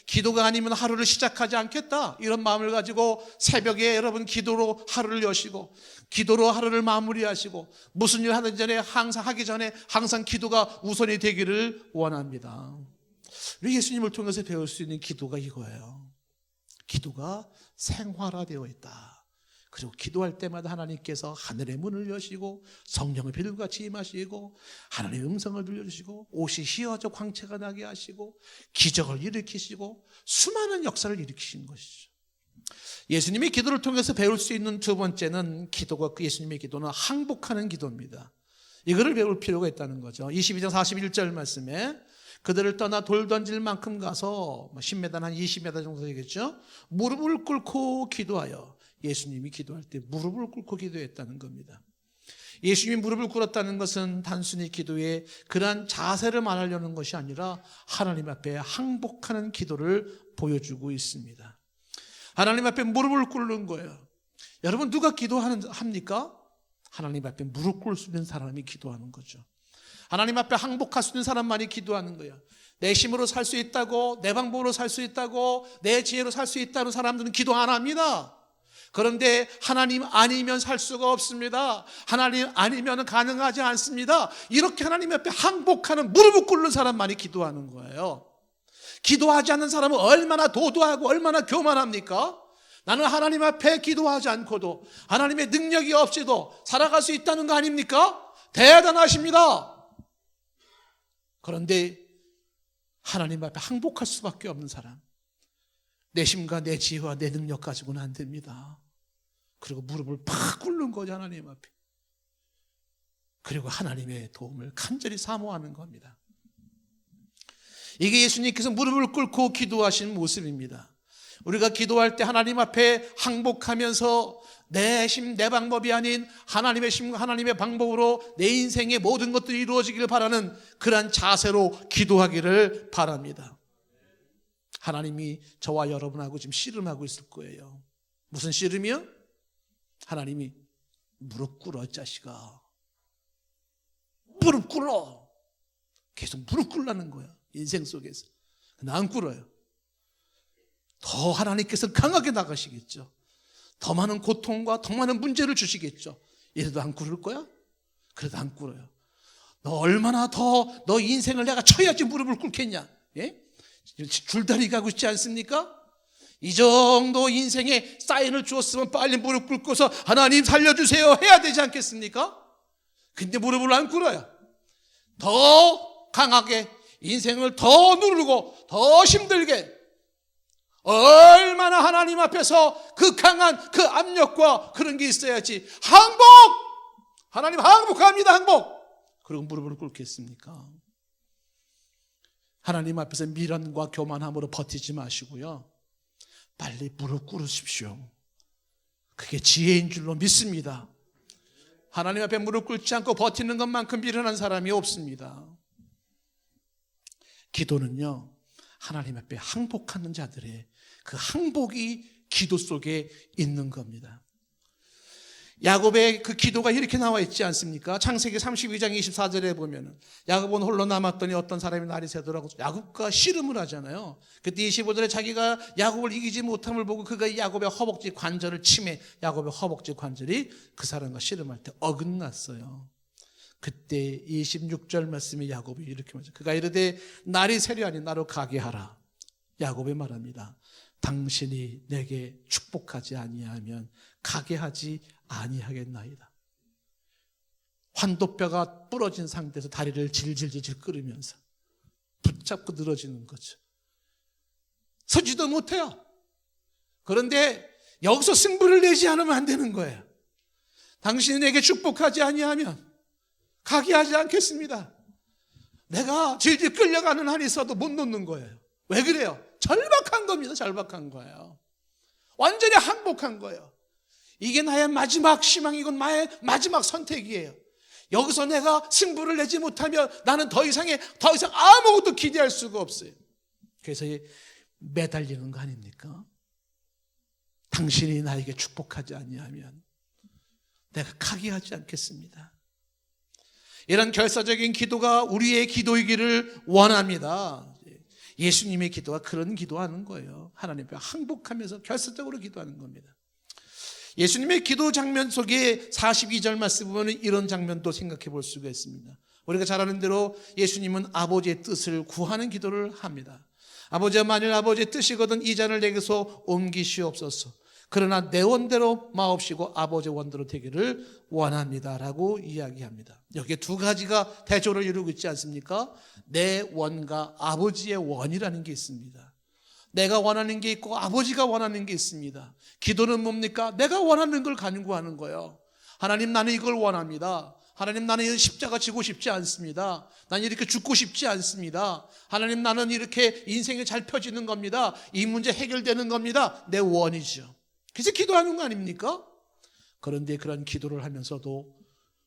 기도가 아니면 하루를 시작하지 않겠다 이런 마음을 가지고 새벽에 여러분 기도로 하루를 여시고 기도로 하루를 마무리하시고 무슨 일 하기 전에 항상 기도가 우선이 되기를 원합니다. 우리 예수님을 통해서 배울 수 있는 기도가 이거예요. 기도가 생활화되어 있다. 그리고 기도할 때마다 하나님께서 하늘의 문을 여시고 성령의 비둘같이 임하시고 하나님의 음성을 들려주시고 옷이 휘어져 광채가 나게 하시고 기적을 일으키시고 수많은 역사를 일으키신 것이죠. 예수님의 기도를 통해서 배울 수 있는 두 번째는 예수님의 기도는 항복하는 기도입니다. 이거를 배울 필요가 있다는 거죠. 22장 41절 말씀에 그들을 떠나 돌 던질 만큼 가서 10m 한 20m 정도 되겠죠. 무릎을 꿇고 기도하여 예수님이 기도할 때 무릎을 꿇고 기도했다는 겁니다. 예수님이 무릎을 꿇었다는 것은 단순히 기도의 그러한 자세를 말하려는 것이 아니라 하나님 앞에 항복하는 기도를 보여주고 있습니다. 하나님 앞에 무릎을 꿇는 거예요. 여러분 누가 합니까? 하나님 앞에 무릎 꿇을 수 있는 사람이 기도하는 거죠. 하나님 앞에 항복할 수 있는 사람만이 기도하는 거예요. 내 힘으로 살 수 있다고, 내 방법으로 살 수 있다고, 내 지혜로 살 수 있다는 사람들은 기도 안 합니다. 그런데 하나님 아니면 살 수가 없습니다. 하나님 아니면 가능하지 않습니다. 이렇게 하나님 앞에 항복하는 무릎을 꿇는 사람만이 기도하는 거예요. 기도하지 않는 사람은 얼마나 도도하고 얼마나 교만합니까? 나는 하나님 앞에 기도하지 않고도 하나님의 능력이 없이도 살아갈 수 있다는 거 아닙니까? 대단하십니다. 그런데 하나님 앞에 항복할 수밖에 없는 사람, 내 힘과 내 지혜와 내 능력 가지고는 안 됩니다. 그리고 무릎을 팍 꿇는 거죠, 하나님 앞에. 그리고 하나님의 도움을 간절히 사모하는 겁니다. 이게 예수님께서 무릎을 꿇고 기도하신 모습입니다. 우리가 기도할 때 하나님 앞에 항복하면서 내 힘, 내 방법이 아닌 하나님의 힘과 하나님의 방법으로 내 인생의 모든 것들이 이루어지기를 바라는 그러한 자세로 기도하기를 바랍니다. 하나님이 저와 여러분하고 지금 씨름하고 있을 거예요. 무슨 씨름이요? 하나님이 무릎 꿇어, 자식아. 무릎 꿇어. 계속 무릎 꿇라는 거야, 인생 속에서. 근데 안 꿇어요. 더 하나님께서 강하게 나가시겠죠. 더 많은 고통과 더 많은 문제를 주시겠죠. 이래도 안 꿇을 거야? 그래도 안 꿇어요. 너 얼마나 더 너 인생을 내가 쳐야지 무릎을 꿇겠냐? 예? 줄다리 가고 있지 않습니까? 이 정도 인생에 사인을 주었으면 빨리 무릎 꿇고서 하나님 살려주세요 해야 되지 않겠습니까? 근데 무릎을 안 꿇어요. 더 강하게 인생을 더 누르고 더 힘들게, 얼마나 하나님 앞에서 그 강한 그 압력과 그런 게 있어야지. 항복! 하나님 항복합니다, 항복! 그리고 무릎을 꿇겠습니까? 하나님 앞에서 미련과 교만함으로 버티지 마시고요, 빨리 무릎 꿇으십시오. 그게 지혜인 줄로 믿습니다. 하나님 앞에 무릎 꿇지 않고 버티는 것만큼 미련한 사람이 없습니다. 기도는요, 하나님 앞에 항복하는 자들의 그 항복이 기도 속에 있는 겁니다. 야곱의 그 기도가 이렇게 나와 있지 않습니까? 창세기 32장 24절에 보면은 야곱은 홀로 남았더니 어떤 사람이 날이 새더라고 야곱과 씨름을 하잖아요. 그때 25절에 자기가 야곱을 이기지 못함을 보고 그가 야곱의 허벅지 관절을 치매 야곱의 허벅지 관절이 그 사람과 씨름할 때 어긋났어요. 그때 26절 말씀에 야곱이 이렇게 말하죠. 그가 이르되 날이 새려하니 나로 가게 하라. 야곱이 말합니다. 당신이 내게 축복하지 아니하면 가게 하지 아니하겠나이다. 환도뼈가 부러진 상태에서 다리를 질질질질 끌으면서 붙잡고 늘어지는 거죠. 서지도 못해요. 그런데 여기서 승부를 내지 않으면 안 되는 거예요. 당신이 내게 축복하지 아니하면 가게 하지 않겠습니다. 내가 질질 끌려가는 한이 있어도 못 놓는 거예요. 왜 그래요? 절박한 겁니다. 절박한 거예요. 완전히 항복한 거예요. 이게 나의 마지막 희망이고 나의 마지막 선택이에요. 여기서 내가 승부를 내지 못하면 나는 더 이상 아무것도 기대할 수가 없어요. 그래서 매달리는 거 아닙니까? 당신이 나에게 축복하지 아니하면 내가 가게하지 않겠습니다. 이런 결사적인 기도가 우리의 기도이기를 원합니다. 예수님의 기도가 그런 기도하는 거예요. 하나님 앞에 항복하면서 결사적으로 기도하는 겁니다. 예수님의 기도 장면 속에 42절 말씀 보면 이런 장면도 생각해 볼 수가 있습니다. 우리가 잘 아는 대로 예수님은 아버지의 뜻을 구하는 기도를 합니다. 아버지야, 만일 아버지의 뜻이거든 이 잔을 내게서 옮기시옵소서. 그러나 내 원대로 마옵시고 아버지의 원대로 되기를 원합니다라고 이야기합니다. 여기에 두 가지가 대조를 이루고 있지 않습니까? 내 원과 아버지의 원이라는 게 있습니다. 내가 원하는 게 있고 아버지가 원하는 게 있습니다. 기도는 뭡니까? 내가 원하는 걸 간구하는 거예요. 하나님, 나는 이걸 원합니다. 하나님, 나는 십자가 지고 싶지 않습니다. 나는 이렇게 죽고 싶지 않습니다. 하나님, 나는 이렇게 인생이 잘 펴지는 겁니다. 이 문제 해결되는 겁니다. 내 원이죠. 그래서 기도하는 거 아닙니까? 그런데 그런 기도를 하면서도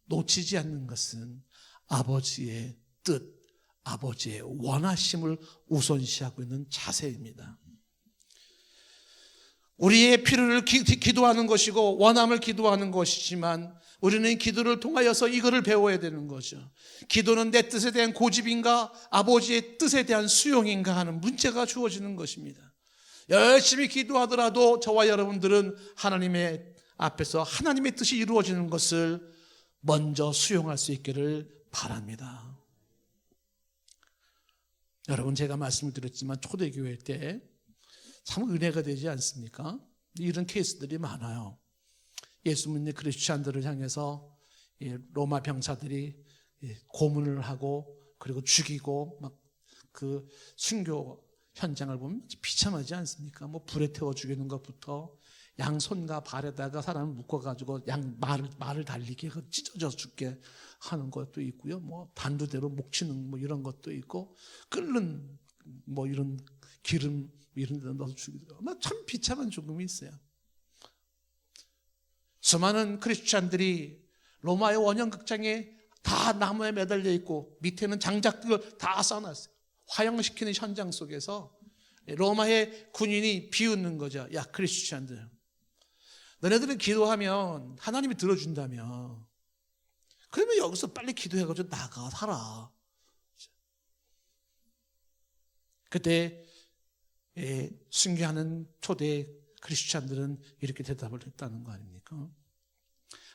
놓치지 않는 것은 아버지의 뜻, 아버지의 원하심을 우선시하고 있는 자세입니다. 우리의 필요를 기도하는 것이고 원함을 기도하는 것이지만 우리는 기도를 통하여서 이거를 배워야 되는 거죠. 기도는 내 뜻에 대한 고집인가 아버지의 뜻에 대한 수용인가 하는 문제가 주어지는 것입니다. 열심히 기도하더라도 저와 여러분들은 하나님의 앞에서 하나님의 뜻이 이루어지는 것을 먼저 수용할 수 있기를 바랍니다. 여러분, 제가 말씀을 드렸지만 초대교회 때 참 은혜가 되지 않습니까? 이런 케이스들이 많아요. 예수 믿는 크리스찬들을 향해서 로마 병사들이 고문을 하고 그리고 죽이고 막 그 순교 현장을 보면 비참하지 않습니까? 뭐 불에 태워 죽이는 것부터 양손과 발에다가 사람을 묶어가지고 말을 달리게 찢어져 죽게 하는 것도 있고요. 뭐 단두대로 목 치는 뭐 이런 것도 있고 끓는 뭐 이런 기름 이런 데다 넣어서 죽이고 참 비참한 죽음이 있어요. 수많은 크리스찬들이 로마의 원형극장에 다 나무에 매달려 있고 밑에는 장작들을 다 쌓아놨어요. 화형시키는 현장 속에서 로마의 군인이 비웃는 거죠. 야, 크리스찬들, 너네들은 기도하면 하나님이 들어준다며. 그러면 여기서 빨리 기도해가지고 나가 살아. 그때 순교하는 초대 크리스찬들은 이렇게 대답을 했다는 거 아닙니까?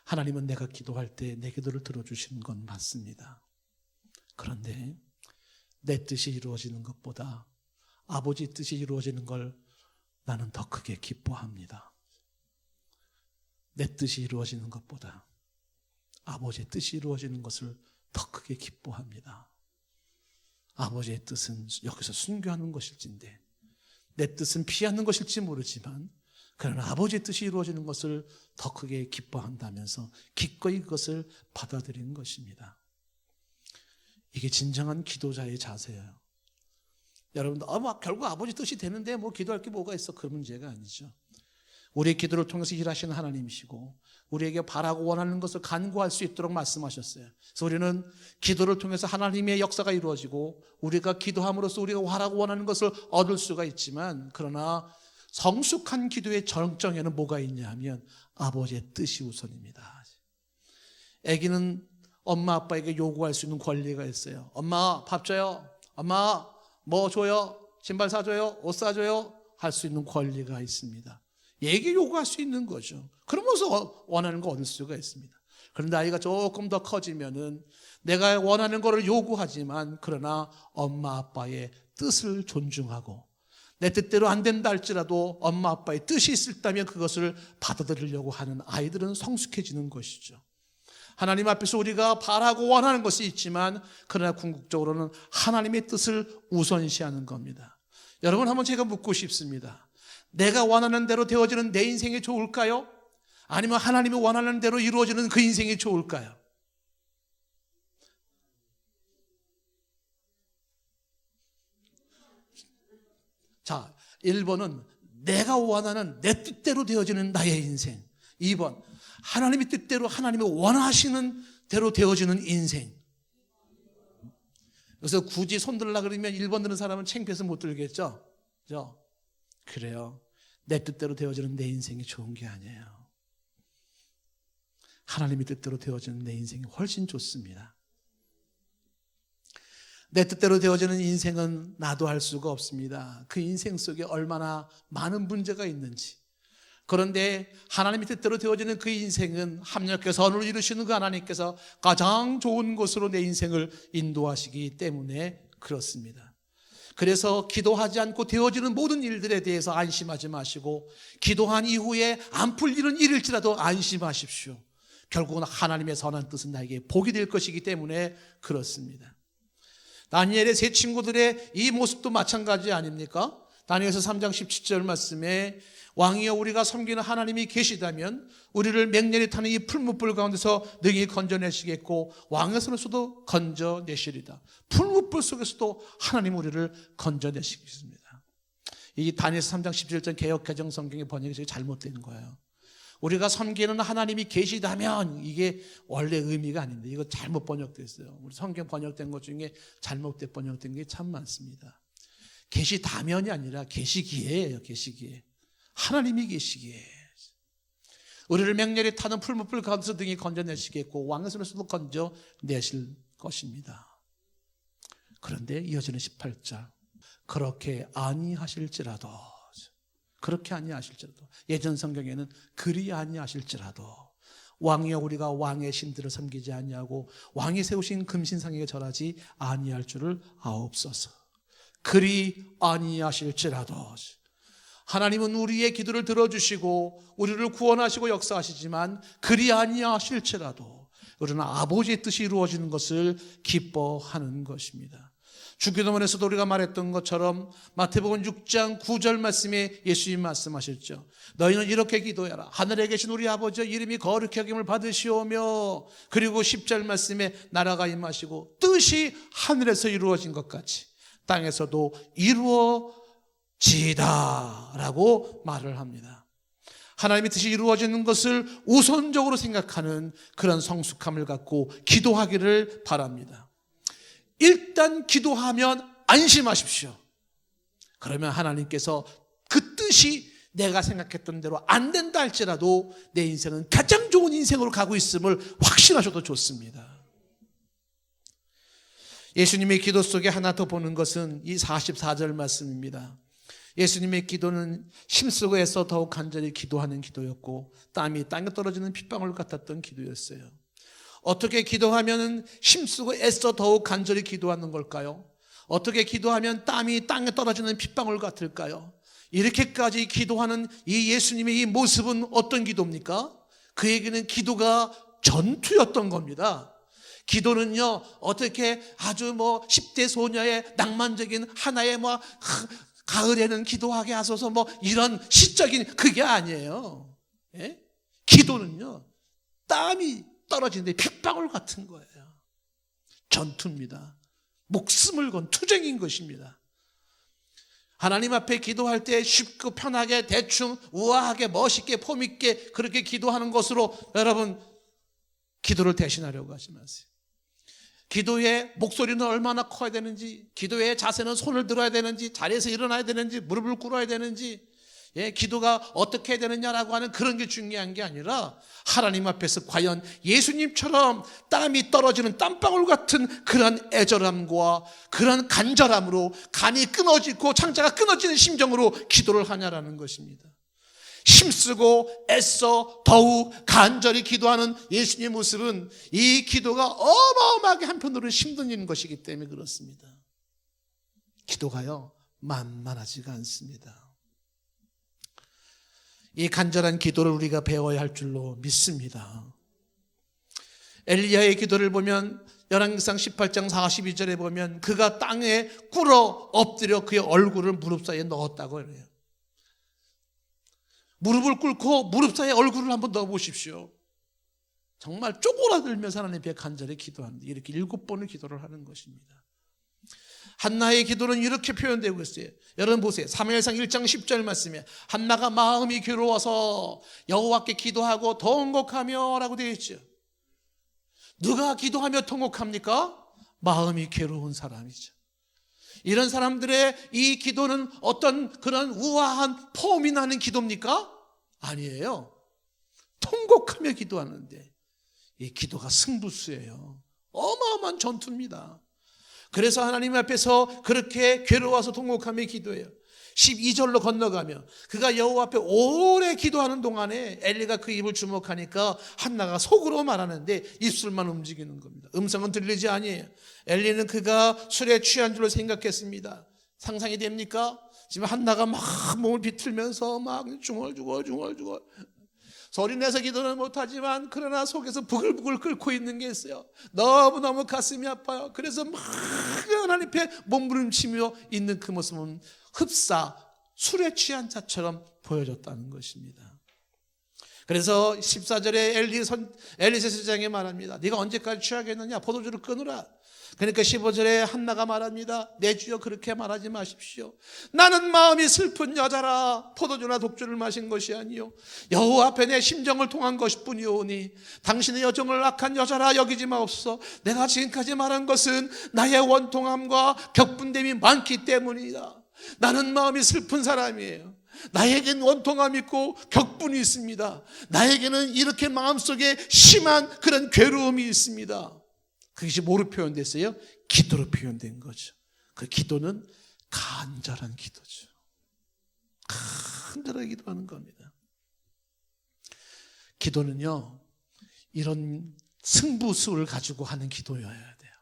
하나님은 내가 기도할 때 내 기도를 들어주시는 건 맞습니다. 그런데 내 뜻이 이루어지는 것보다 아버지 뜻이 이루어지는 걸 나는 더 크게 기뻐합니다. 내 뜻이 이루어지는 것보다 아버지의 뜻이 이루어지는 것을 더 크게 기뻐합니다. 아버지의 뜻은 여기서 순교하는 것일진데 내 뜻은 피하는 것일지 모르지만 그러나 아버지의 뜻이 이루어지는 것을 더 크게 기뻐한다면서 기꺼이 그것을 받아들이는 것입니다. 이게 진정한 기도자의 자세예요. 여러분들 결국 아버지 뜻이 되는데 뭐 기도할 게 뭐가 있어? 그 문제가 아니죠. 우리의 기도를 통해서 일하시는 하나님이시고 우리에게 바라고 원하는 것을 간구할 수 있도록 말씀하셨어요. 그래서 우리는 기도를 통해서 하나님의 역사가 이루어지고 우리가 기도함으로써 우리가 바라고 원하는 것을 얻을 수가 있지만 그러나 성숙한 기도의 정점에는 뭐가 있냐 하면 아버지의 뜻이 우선입니다. 아기는 엄마 아빠에게 요구할 수 있는 권리가 있어요. 엄마 밥 줘요. 엄마 뭐 줘요. 신발 사줘요. 옷 사줘요. 할 수 있는 권리가 있습니다. 얘에게 요구할 수 있는 거죠. 그러면서 원하는 거 얻을 수가 있습니다. 그런데 아이가 조금 더 커지면은 내가 원하는 거를 요구하지만 그러나 엄마 아빠의 뜻을 존중하고 내 뜻대로 안 된다 할지라도 엄마 아빠의 뜻이 있다면 그것을 받아들이려고 하는 아이들은 성숙해지는 것이죠. 하나님 앞에서 우리가 바라고 원하는 것이 있지만 그러나 궁극적으로는 하나님의 뜻을 우선시하는 겁니다. 여러분, 한번 제가 묻고 싶습니다. 내가 원하는 대로 되어지는 내 인생이 좋을까요? 아니면 하나님이 원하는 대로 이루어지는 그 인생이 좋을까요? 자, 1번은 내가 원하는 내 뜻대로 되어지는 나의 인생. 2번, 하나님의 뜻대로 하나님이 원하시는 대로 되어지는 인생. 그래서 굳이 손 들으려 그러면 1번 드는 사람은 창피해서 못 들겠죠? 그죠? 그래요. 내 뜻대로 되어지는 내 인생이 좋은 게 아니에요. 하나님의 뜻대로 되어지는 내 인생이 훨씬 좋습니다. 내 뜻대로 되어지는 인생은 나도 알 수가 없습니다. 그 인생 속에 얼마나 많은 문제가 있는지. 그런데 하나님의 뜻대로 되어지는 그 인생은 합력해서 선을 이루시는 그 하나님께서 가장 좋은 곳으로 내 인생을 인도하시기 때문에 그렇습니다. 그래서 기도하지 않고 되어지는 모든 일들에 대해서 안심하지 마시고, 기도한 이후에 안 풀리는 일일지라도 안심하십시오. 결국은 하나님의 선한 뜻은 나에게 복이 될 것이기 때문에 그렇습니다. 다니엘의 세 친구들의 이 모습도 마찬가지 아닙니까? 다니엘서 3장 17절 말씀에 왕이여 우리가 섬기는 하나님이 계시다면 우리를 맹렬히 타는 이 풀무불 가운데서 능히 건져내시겠고 왕의 손에서도 건져내시리다. 풀무불 속에서도 하나님 우리를 건져내시겠습니다. 이 다니엘서 3장 17절 개역개정 성경의 번역이 잘못된 거예요. 우리가 섬기는 하나님이 계시다면, 이게 원래 의미가 아닌데 이거 잘못 번역됐어요. 우리 성경 번역된 것 중에 잘못된 번역된 게 참 많습니다. 계시다면이 아니라 계시기에예요. 계시기에. 하나님이 계시기에 우리를 맹렬히 타는 풀무불 가운데서 등이 건져내시겠고 왕의 손에서도 건져내실 것입니다. 그런데 이어지는 18절, 그렇게 아니하실지라도, 예전 성경에는 그리 아니하실지라도 왕이여 우리가 왕의 신들을 섬기지 아니하고 왕이 세우신 금신상에게 절하지 아니할 줄을 아옵소서. 그리 아니하실지라도, 하나님은 우리의 기도를 들어주시고 우리를 구원하시고 역사하시지만 그리 아니하실지라도 우리는 아버지의 뜻이 이루어지는 것을 기뻐하는 것입니다. 주기도문에서도 우리가 말했던 것처럼 마태복음 6장 9절 말씀에 예수님 말씀하셨죠. 너희는 이렇게 기도해라. 하늘에 계신 우리 아버지의 이름이 거룩히 여김을 받으시오며, 그리고 10절 말씀에 나라가 임하시고 뜻이 하늘에서 이루어진 것 같이 땅에서도 이루어지다라고 말을 합니다. 하나님의 뜻이 이루어지는 것을 우선적으로 생각하는 그런 성숙함을 갖고 기도하기를 바랍니다. 일단 기도하면 안심하십시오. 그러면 하나님께서 그 뜻이 내가 생각했던 대로 안 된다 할지라도 내 인생은 가장 좋은 인생으로 가고 있음을 확신하셔도 좋습니다. 예수님의 기도 속에 하나 더 보는 것은 이 44절 말씀입니다. 예수님의 기도는 힘쓰고 애써 더욱 간절히 기도하는 기도였고 땀이 땅에 떨어지는 핏방울 같았던 기도였어요. 어떻게 기도하면 힘쓰고 애써 더욱 간절히 기도하는 걸까요? 어떻게 기도하면 땀이 땅에 떨어지는 핏방울 같을까요? 이렇게까지 기도하는 이 예수님의 이 모습은 어떤 기도입니까? 그에게는 기도가 전투였던 겁니다. 기도는요, 어떻게 아주 10대 소녀의 낭만적인 하나의 가을에는 기도하게 하소서 이런 시적인 그게 아니에요. 예? 기도는요, 땀이 떨어지는데 핏방울 같은 거예요. 전투입니다. 목숨을 건 투쟁인 것입니다. 하나님 앞에 기도할 때 쉽고 편하게 대충 우아하게 멋있게 폼있게 그렇게 기도하는 것으로 여러분 기도를 대신하려고 하지 마세요. 기도의 목소리는 얼마나 커야 되는지, 기도의 자세는 손을 들어야 되는지, 자리에서 일어나야 되는지, 무릎을 꿇어야 되는지, 기도가 어떻게 해야 되느냐라고 하는 그런 게 중요한 게 아니라 하나님 앞에서 과연 예수님처럼 땀이 떨어지는 땀방울 같은 그런 애절함과 그런 간절함으로 간이 끊어지고 창자가 끊어지는 심정으로 기도를 하냐라는 것입니다. 힘쓰고 애써 더욱 간절히 기도하는 예수님의 모습은 이 기도가 어마어마하게 한편으로는 힘든 것이기 때문에 그렇습니다. 기도가요, 만만하지가 않습니다. 이 간절한 기도를 우리가 배워야 할 줄로 믿습니다. 엘리야의 기도를 보면 열왕기상 18장 42절에 보면 그가 땅에 꿇어 엎드려 그의 얼굴을 무릎 사이에 넣었다고 해요. 무릎을 꿇고 무릎 사이에 얼굴을 한번 넣어 보십시오. 정말 쪼그라들면서 하나님 앞에 간절히 기도하는데 이렇게 7번을 기도를 하는 것입니다. 한나의 기도는 이렇게 표현되고 있어요. 여러분 보세요. 사무엘상 1장 10절 말씀에 한나가 마음이 괴로워서 여호와께 기도하고 통곡하며 라고 되어 있죠. 누가 기도하며 통곡합니까? 마음이 괴로운 사람이죠. 이런 사람들의 이 기도는 어떤 그런 우아한 폼이 나는 기도입니까? 아니에요. 통곡하며 기도하는데 이 기도가 승부수예요. 어마어마한 전투입니다. 그래서 하나님 앞에서 그렇게 괴로워서 통곡하며 기도해요. 12절로 건너가며 그가 여호와 앞에 오래 기도하는 동안에 엘리가 그 입을 주목하니까 한나가 속으로 말하는데 입술만 움직이는 겁니다. 음성은 들리지 아니에요. 엘리는 그가 술에 취한 줄로 생각했습니다. 상상이 됩니까? 지금 한나가 막 몸을 비틀면서 막 중얼중얼 소리 내서 기도는 못하지만 그러나 속에서 부글부글 끓고 있는 게 있어요. 너무너무 가슴이 아파요. 그래서 막 하나님 앞에 몸부림치며 있는 그 모습은 흡사 술에 취한 자처럼 보여졌다는 것입니다. 그래서 14절에 엘리세 세장에 말합니다. 네가 언제까지 취하겠느냐? 포도주를 끊으라. 그러니까 15절에 한나가 말합니다. 내 주여 그렇게 말하지 마십시오. 나는 마음이 슬픈 여자라 포도주나 독주를 마신 것이 아니요 여호와 앞에 내 심정을 통한 것뿐이오니 당신의 여정을 악한 여자라 여기지 마옵소서. 내가 지금까지 말한 것은 나의 원통함과 격분됨이 많기 때문이다. 나는 마음이 슬픈 사람이에요. 나에겐 원통함이 있고 격분이 있습니다. 나에게는 이렇게 마음속에 심한 그런 괴로움이 있습니다. 그것이 뭐로 표현됐어요? 기도로 표현된 거죠. 그 기도는 간절한 기도죠. 간절하게 기도하는 겁니다. 기도는요, 이런 승부수를 가지고 하는 기도여야 돼요.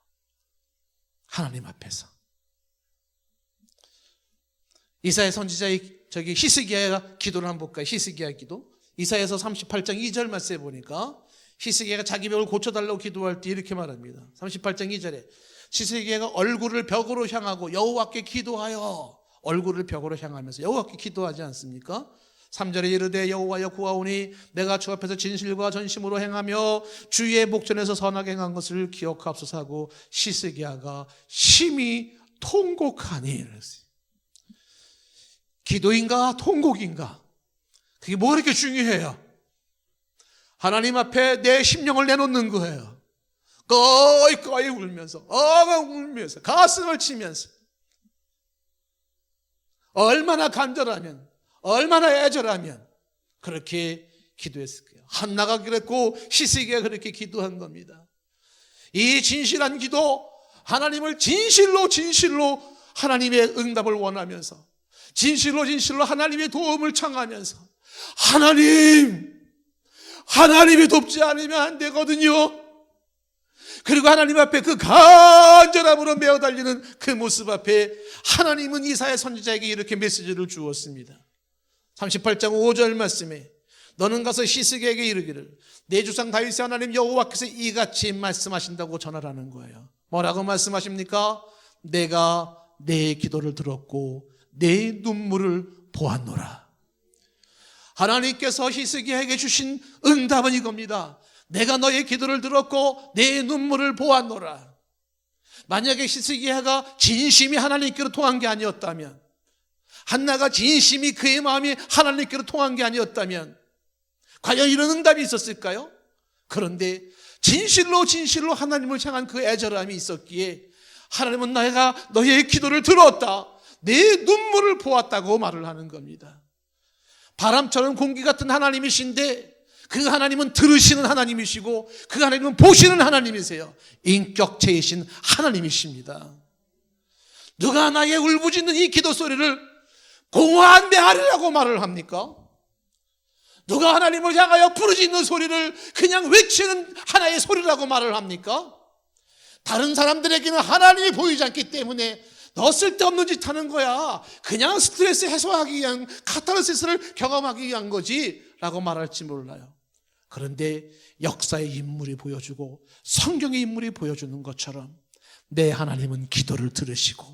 하나님 앞에서. 이사야 선지자의 히스기야가 기도를 한번 볼까요? 히스기야 기도. 이사야서 38장 2절 말씀에 보니까 히스기야가 자기 벽을 고쳐달라고 기도할 때 이렇게 말합니다. 38장 2절에 히스기야가 얼굴을 벽으로 향하고 여호와께 기도하여 얼굴을 벽으로 향하면서 여호와께 기도하지 않습니까? 3절에 이르되 여호와여 구하오니 내가 주 앞에서 진실과 전심으로 행하며 주의 목전에서 선하게 행한 것을 기억하옵소서 하고 히스기야가 심히 통곡하니. 기도인가 통곡인가? 그게 뭐 이렇게 중요해요? 하나님 앞에 내 심령을 내놓는 거예요. 꺼이 울면서 울면서 가슴을 치면서 얼마나 간절하면 얼마나 애절하면 그렇게 기도했을 거예요. 한나가 그랬고 히스기야가 그렇게 기도한 겁니다. 이 진실한 기도, 하나님을 진실로 하나님의 응답을 원하면서 진실로 하나님의 도움을 청하면서 하나님이 돕지 않으면 안 되거든요. 그리고 하나님 앞에 그 간절함으로 메어 달리는 그 모습 앞에 하나님은 이사야 선지자에게 이렇게 메시지를 주었습니다. 38장 5절 말씀에 너는 가서 히스기야에게 이르기를 내 주상 다윗의 하나님 여호와께서 이같이 말씀하신다고 전하라는 거예요. 뭐라고 말씀하십니까? 내가 내 기도를 들었고 내 눈물을 보았노라. 하나님께서 히스기야에게 주신 응답은 이겁니다. 내가 너의 기도를 들었고 내 눈물을 보았노라. 만약에 히스기야가 진심이 하나님께로 통한 게 아니었다면, 한나가 진심이 그의 마음이 하나님께로 통한 게 아니었다면 과연 이런 응답이 있었을까요? 그런데 진실로 하나님을 향한 그 애절함이 있었기에 하나님은 내가 너의 기도를 들었다, 내 눈물을 보았다고 말을 하는 겁니다. 바람처럼 공기 같은 하나님이신데 그 하나님은 들으시는 하나님이시고 그 하나님은 보시는 하나님이세요. 인격체이신 하나님이십니다. 누가 나의 울부짖는 이 기도 소리를 공허한 메아리라고 말을 합니까? 누가 하나님을 향하여 부르짖는 소리를 그냥 외치는 하나의 소리라고 말을 합니까? 다른 사람들에게는 하나님이 보이지 않기 때문에 너 쓸데없는 짓 하는 거야, 그냥 스트레스 해소하기 위한, 카타르시스를 경험하기 위한 거지 라고 말할지 몰라요. 그런데 역사의 인물이 보여주고 성경의 인물이 보여주는 것처럼 내 하나님은 기도를 들으시고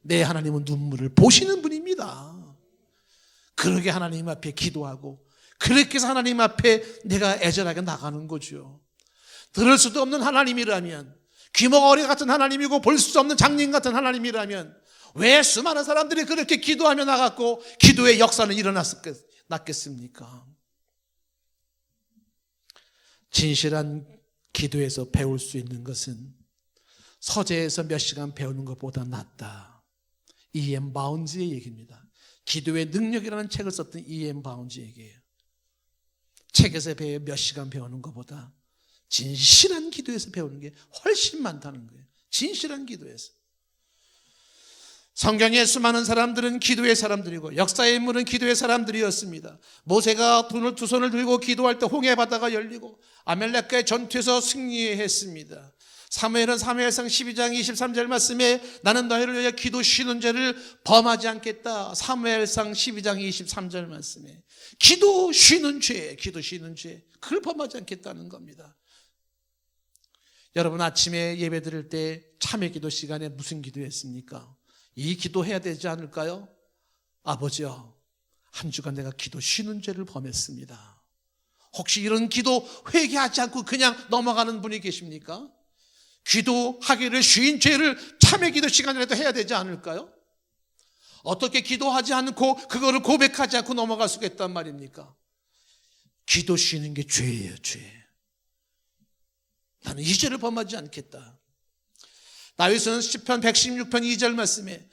내 하나님은 눈물을 보시는 분입니다. 그러게 하나님 앞에 기도하고 그렇게 해서 하나님 앞에 내가 애절하게 나가는 거죠. 들을 수도 없는 하나님이라면, 귀머거리 같은 하나님이고 볼 수 없는 장님 같은 하나님이라면 왜 수많은 사람들이 그렇게 기도하며 나갔고 기도의 역사는 일어났겠습니까? 진실한 기도에서 배울 수 있는 것은 서재에서 몇 시간 배우는 것보다 낫다. E.M. 바운즈의 얘기입니다. 기도의 능력이라는 책을 썼던 E.M. 바운즈 얘기예요. 책에서 몇 시간 배우는 것보다 진실한 기도에서 배우는 게 훨씬 많다는 거예요. 진실한 기도에서. 성경의 수많은 사람들은 기도의 사람들이고 역사의 인물은 기도의 사람들이었습니다. 모세가 두 손을 들고 기도할 때 홍해 바다가 열리고 아멜렉과의 전투에서 승리했습니다. 사무엘은 사무엘상 12장 23절 말씀에 나는 너희를 위하여 기도 쉬는 죄를 범하지 않겠다. 사무엘상 12장 23절 말씀에 기도 쉬는 죄, 그걸 범하지 않겠다는 겁니다. 여러분 아침에 예배 드릴 때 참회 기도 시간에 무슨 기도했습니까? 이 기도해야 되지 않을까요? 아버지요, 한 주간 내가 기도 쉬는 죄를 범했습니다. 혹시 이런 기도 회개하지 않고 그냥 넘어가는 분이 계십니까? 기도하기를 쉬인 죄를 참회 기도 시간이라도 해야 되지 않을까요? 어떻게 기도하지 않고 그거를 고백하지 않고 넘어갈 수가 있단 말입니까? 기도 쉬는 게 죄예요, 죄. 나는 이 죄를 범하지 않겠다. 다윗은 시편 116편 2절 말씀에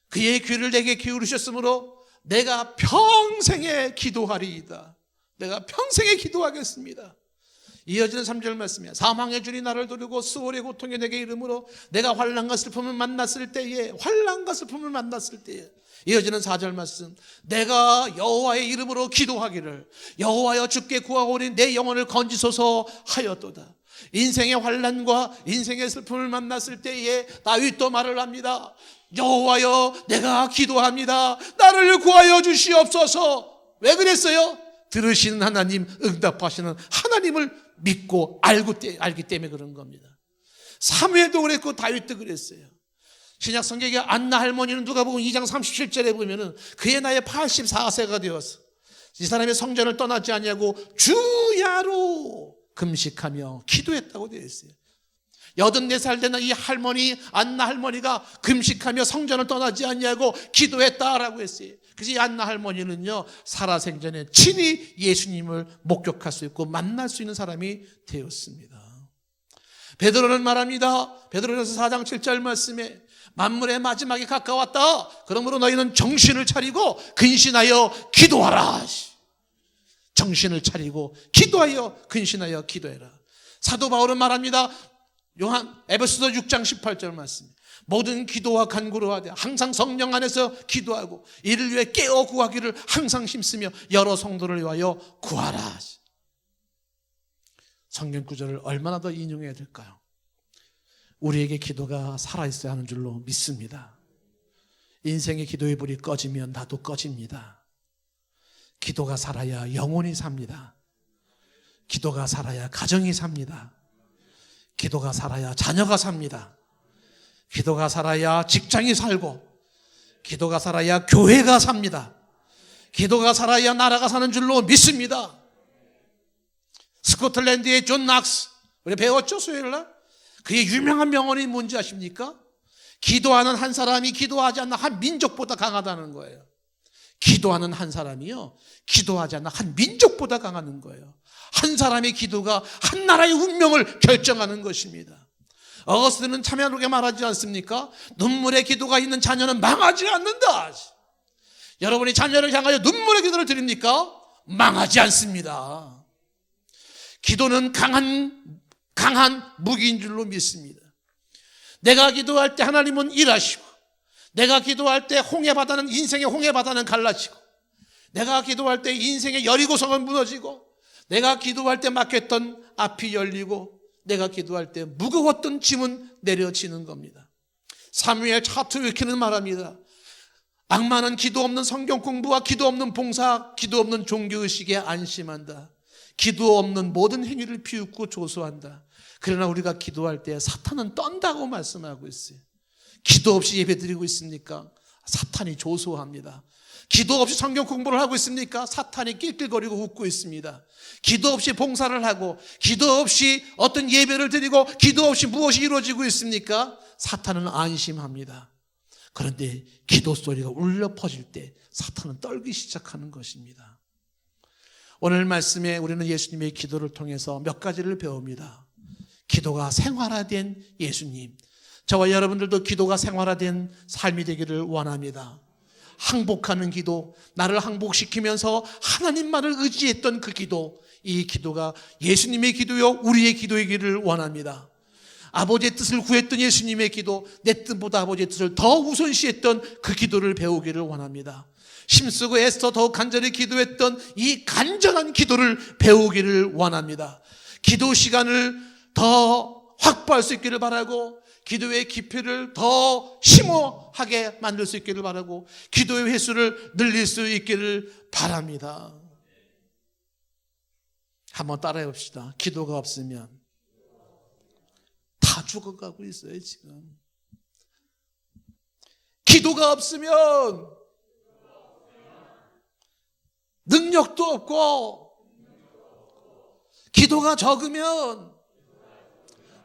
그의 귀를 내게 기울이셨으므로 내가 평생에 기도하리이다. 내가 평생에 기도하겠습니다. 이어지는 3절 말씀이야. 사망의 줄이 나를 두르고 수월의 고통이 내게 이르므로 내가 환난과 슬픔을 만났을 때에 이어지는 4절 말씀. 내가 여호와의 이름으로 기도하기를 여호와여 주께 구하오니 내 영혼을 건지소서 하였도다. 인생의 환난과 인생의 슬픔을 만났을 때에 다윗도 말을 합니다. 여호와여 내가 기도합니다. 나를 구하여 주시옵소서. 왜 그랬어요? 들으시는 하나님, 응답하시는 하나님을 믿고 알기 때문에 그런 겁니다. 사무엘도 그랬고 다윗도 그랬어요. 신약 성경에 안나 할머니는 누가복음 2장 37절에 보면은 그의 나이 84세가 되어서 이 사람의 성전을 떠나지 아니하고 주야로 금식하며 기도했다고 되어 있어요. 84살 되는 이 할머니, 안나 할머니가 금식하며 성전을 떠나지 아니하고 기도했다라고 했어요. 그래서 이 안나 할머니는요, 살아생전에 친히 예수님을 목격할 수 있고 만날 수 있는 사람이 되었습니다. 베드로는 말합니다. 베드로전서 4장 7절 말씀에 만물의 마지막이 가까웠다. 그러므로 너희는 정신을 차리고 근신하여 기도하라. 정신을 차리고 기도하여 근신하여 기도해라. 사도 바울은 말합니다. 에베소서 6장 18절 말씀. 모든 기도와 간구로 하되 항상 성령 안에서 기도하고 이를 위해 깨어 구하기를 항상 힘쓰며 여러 성도를 위하여 구하라. 성경 구절을 얼마나 더 인용해야 될까요? 우리에게 기도가 살아있어야 하는 줄로 믿습니다. 인생의 기도의 불이 꺼지면 나도 꺼집니다. 기도가 살아야 영혼이 삽니다. 기도가 살아야 가정이 삽니다. 기도가 살아야 자녀가 삽니다. 기도가 살아야 직장이 살고, 기도가 살아야 교회가 삽니다. 기도가 살아야 나라가 사는 줄로 믿습니다. 스코틀랜드의 존 낙스, 우리 배웠죠, 수요일날? 그의 유명한 명언이 뭔지 아십니까? 기도하는 한 사람이 기도하지 않는 한 민족보다 강하다는 거예요. 기도하는 한 사람이요, 기도하지 않는 한 민족보다 강하는 거예요. 한 사람의 기도가 한 나라의 운명을 결정하는 것입니다. 어거스틴은 참여하게 말하지 않습니까? 눈물의 기도가 있는 자녀는 망하지 않는다. 여러분이 자녀를 향하여 눈물의 기도를 드립니까? 망하지 않습니다. 기도는 강한 무기인 줄로 믿습니다. 내가 기도할 때 하나님은 일하시고, 내가 기도할 때 인생의 홍해바다는 갈라지고, 내가 기도할 때 인생의 여리고성은 무너지고, 내가 기도할 때 막혔던 앞이 열리고, 내가 기도할 때 무거웠던 짐은 내려지는 겁니다. 사무엘 차트위키는 말합니다. 악마는 기도 없는 성경 공부와 기도 없는 봉사, 기도 없는 종교의식에 안심한다. 기도 없는 모든 행위를 비웃고 조소한다. 그러나 우리가 기도할 때 사탄은 떤다고 말씀하고 있어요. 기도 없이 예배드리고 있습니까? 사탄이 조소합니다. 기도 없이 성경 공부를 하고 있습니까? 사탄이 낄낄거리고 웃고 있습니다. 기도 없이 봉사를 하고, 기도 없이 어떤 예배를 드리고, 기도 없이 무엇이 이루어지고 있습니까? 사탄은 안심합니다. 그런데 기도 소리가 울려 퍼질 때 사탄은 떨기 시작하는 것입니다. 오늘 말씀에 우리는 예수님의 기도를 통해서 몇 가지를 배웁니다. 기도가 생활화된 예수님, 저와 여러분들도 기도가 생활화된 삶이 되기를 원합니다. 항복하는 기도, 나를 항복시키면서 하나님만을 의지했던 그 기도, 이 기도가 예수님의 기도요, 우리의 기도이기를 원합니다. 아버지의 뜻을 구했던 예수님의 기도, 내 뜻보다 아버지의 뜻을 더 우선시했던 그 기도를 배우기를 원합니다. 힘쓰고 애써 더 간절히 기도했던 이 간절한 기도를 배우기를 원합니다. 기도 시간을 더 확보할 수 있기를 바라고, 기도의 깊이를 더 심오하게 만들 수 있기를 바라고, 기도의 횟수를 늘릴 수 있기를 바랍니다. 한번 따라해 봅시다. 기도가 없으면 다 죽어가고 있어요, 지금. 기도가 없으면 능력도 없고, 기도가 적으면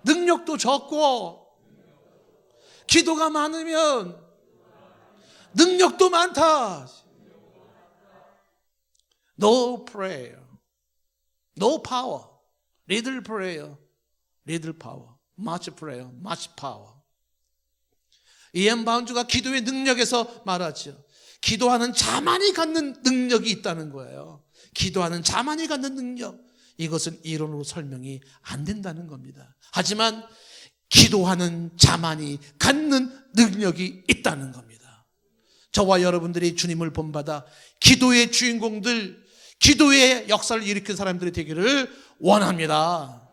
능력도 적고, 기도가 많으면 능력도 많다. No prayer, no power. Little prayer, little power. Much prayer, much power. 이엠 바운드가 기도의 능력에서 말하죠. 기도하는 자만이 갖는 능력이 있다는 거예요. 기도하는 자만이 갖는 능력, 이것은 이론으로 설명이 안 된다는 겁니다. 하지만 기도하는 자만이 갖는 능력이 있다는 겁니다. 저와 여러분들이 주님을 본받아 기도의 주인공들, 기도의 역사를 일으킨 사람들이 되기를 원합니다.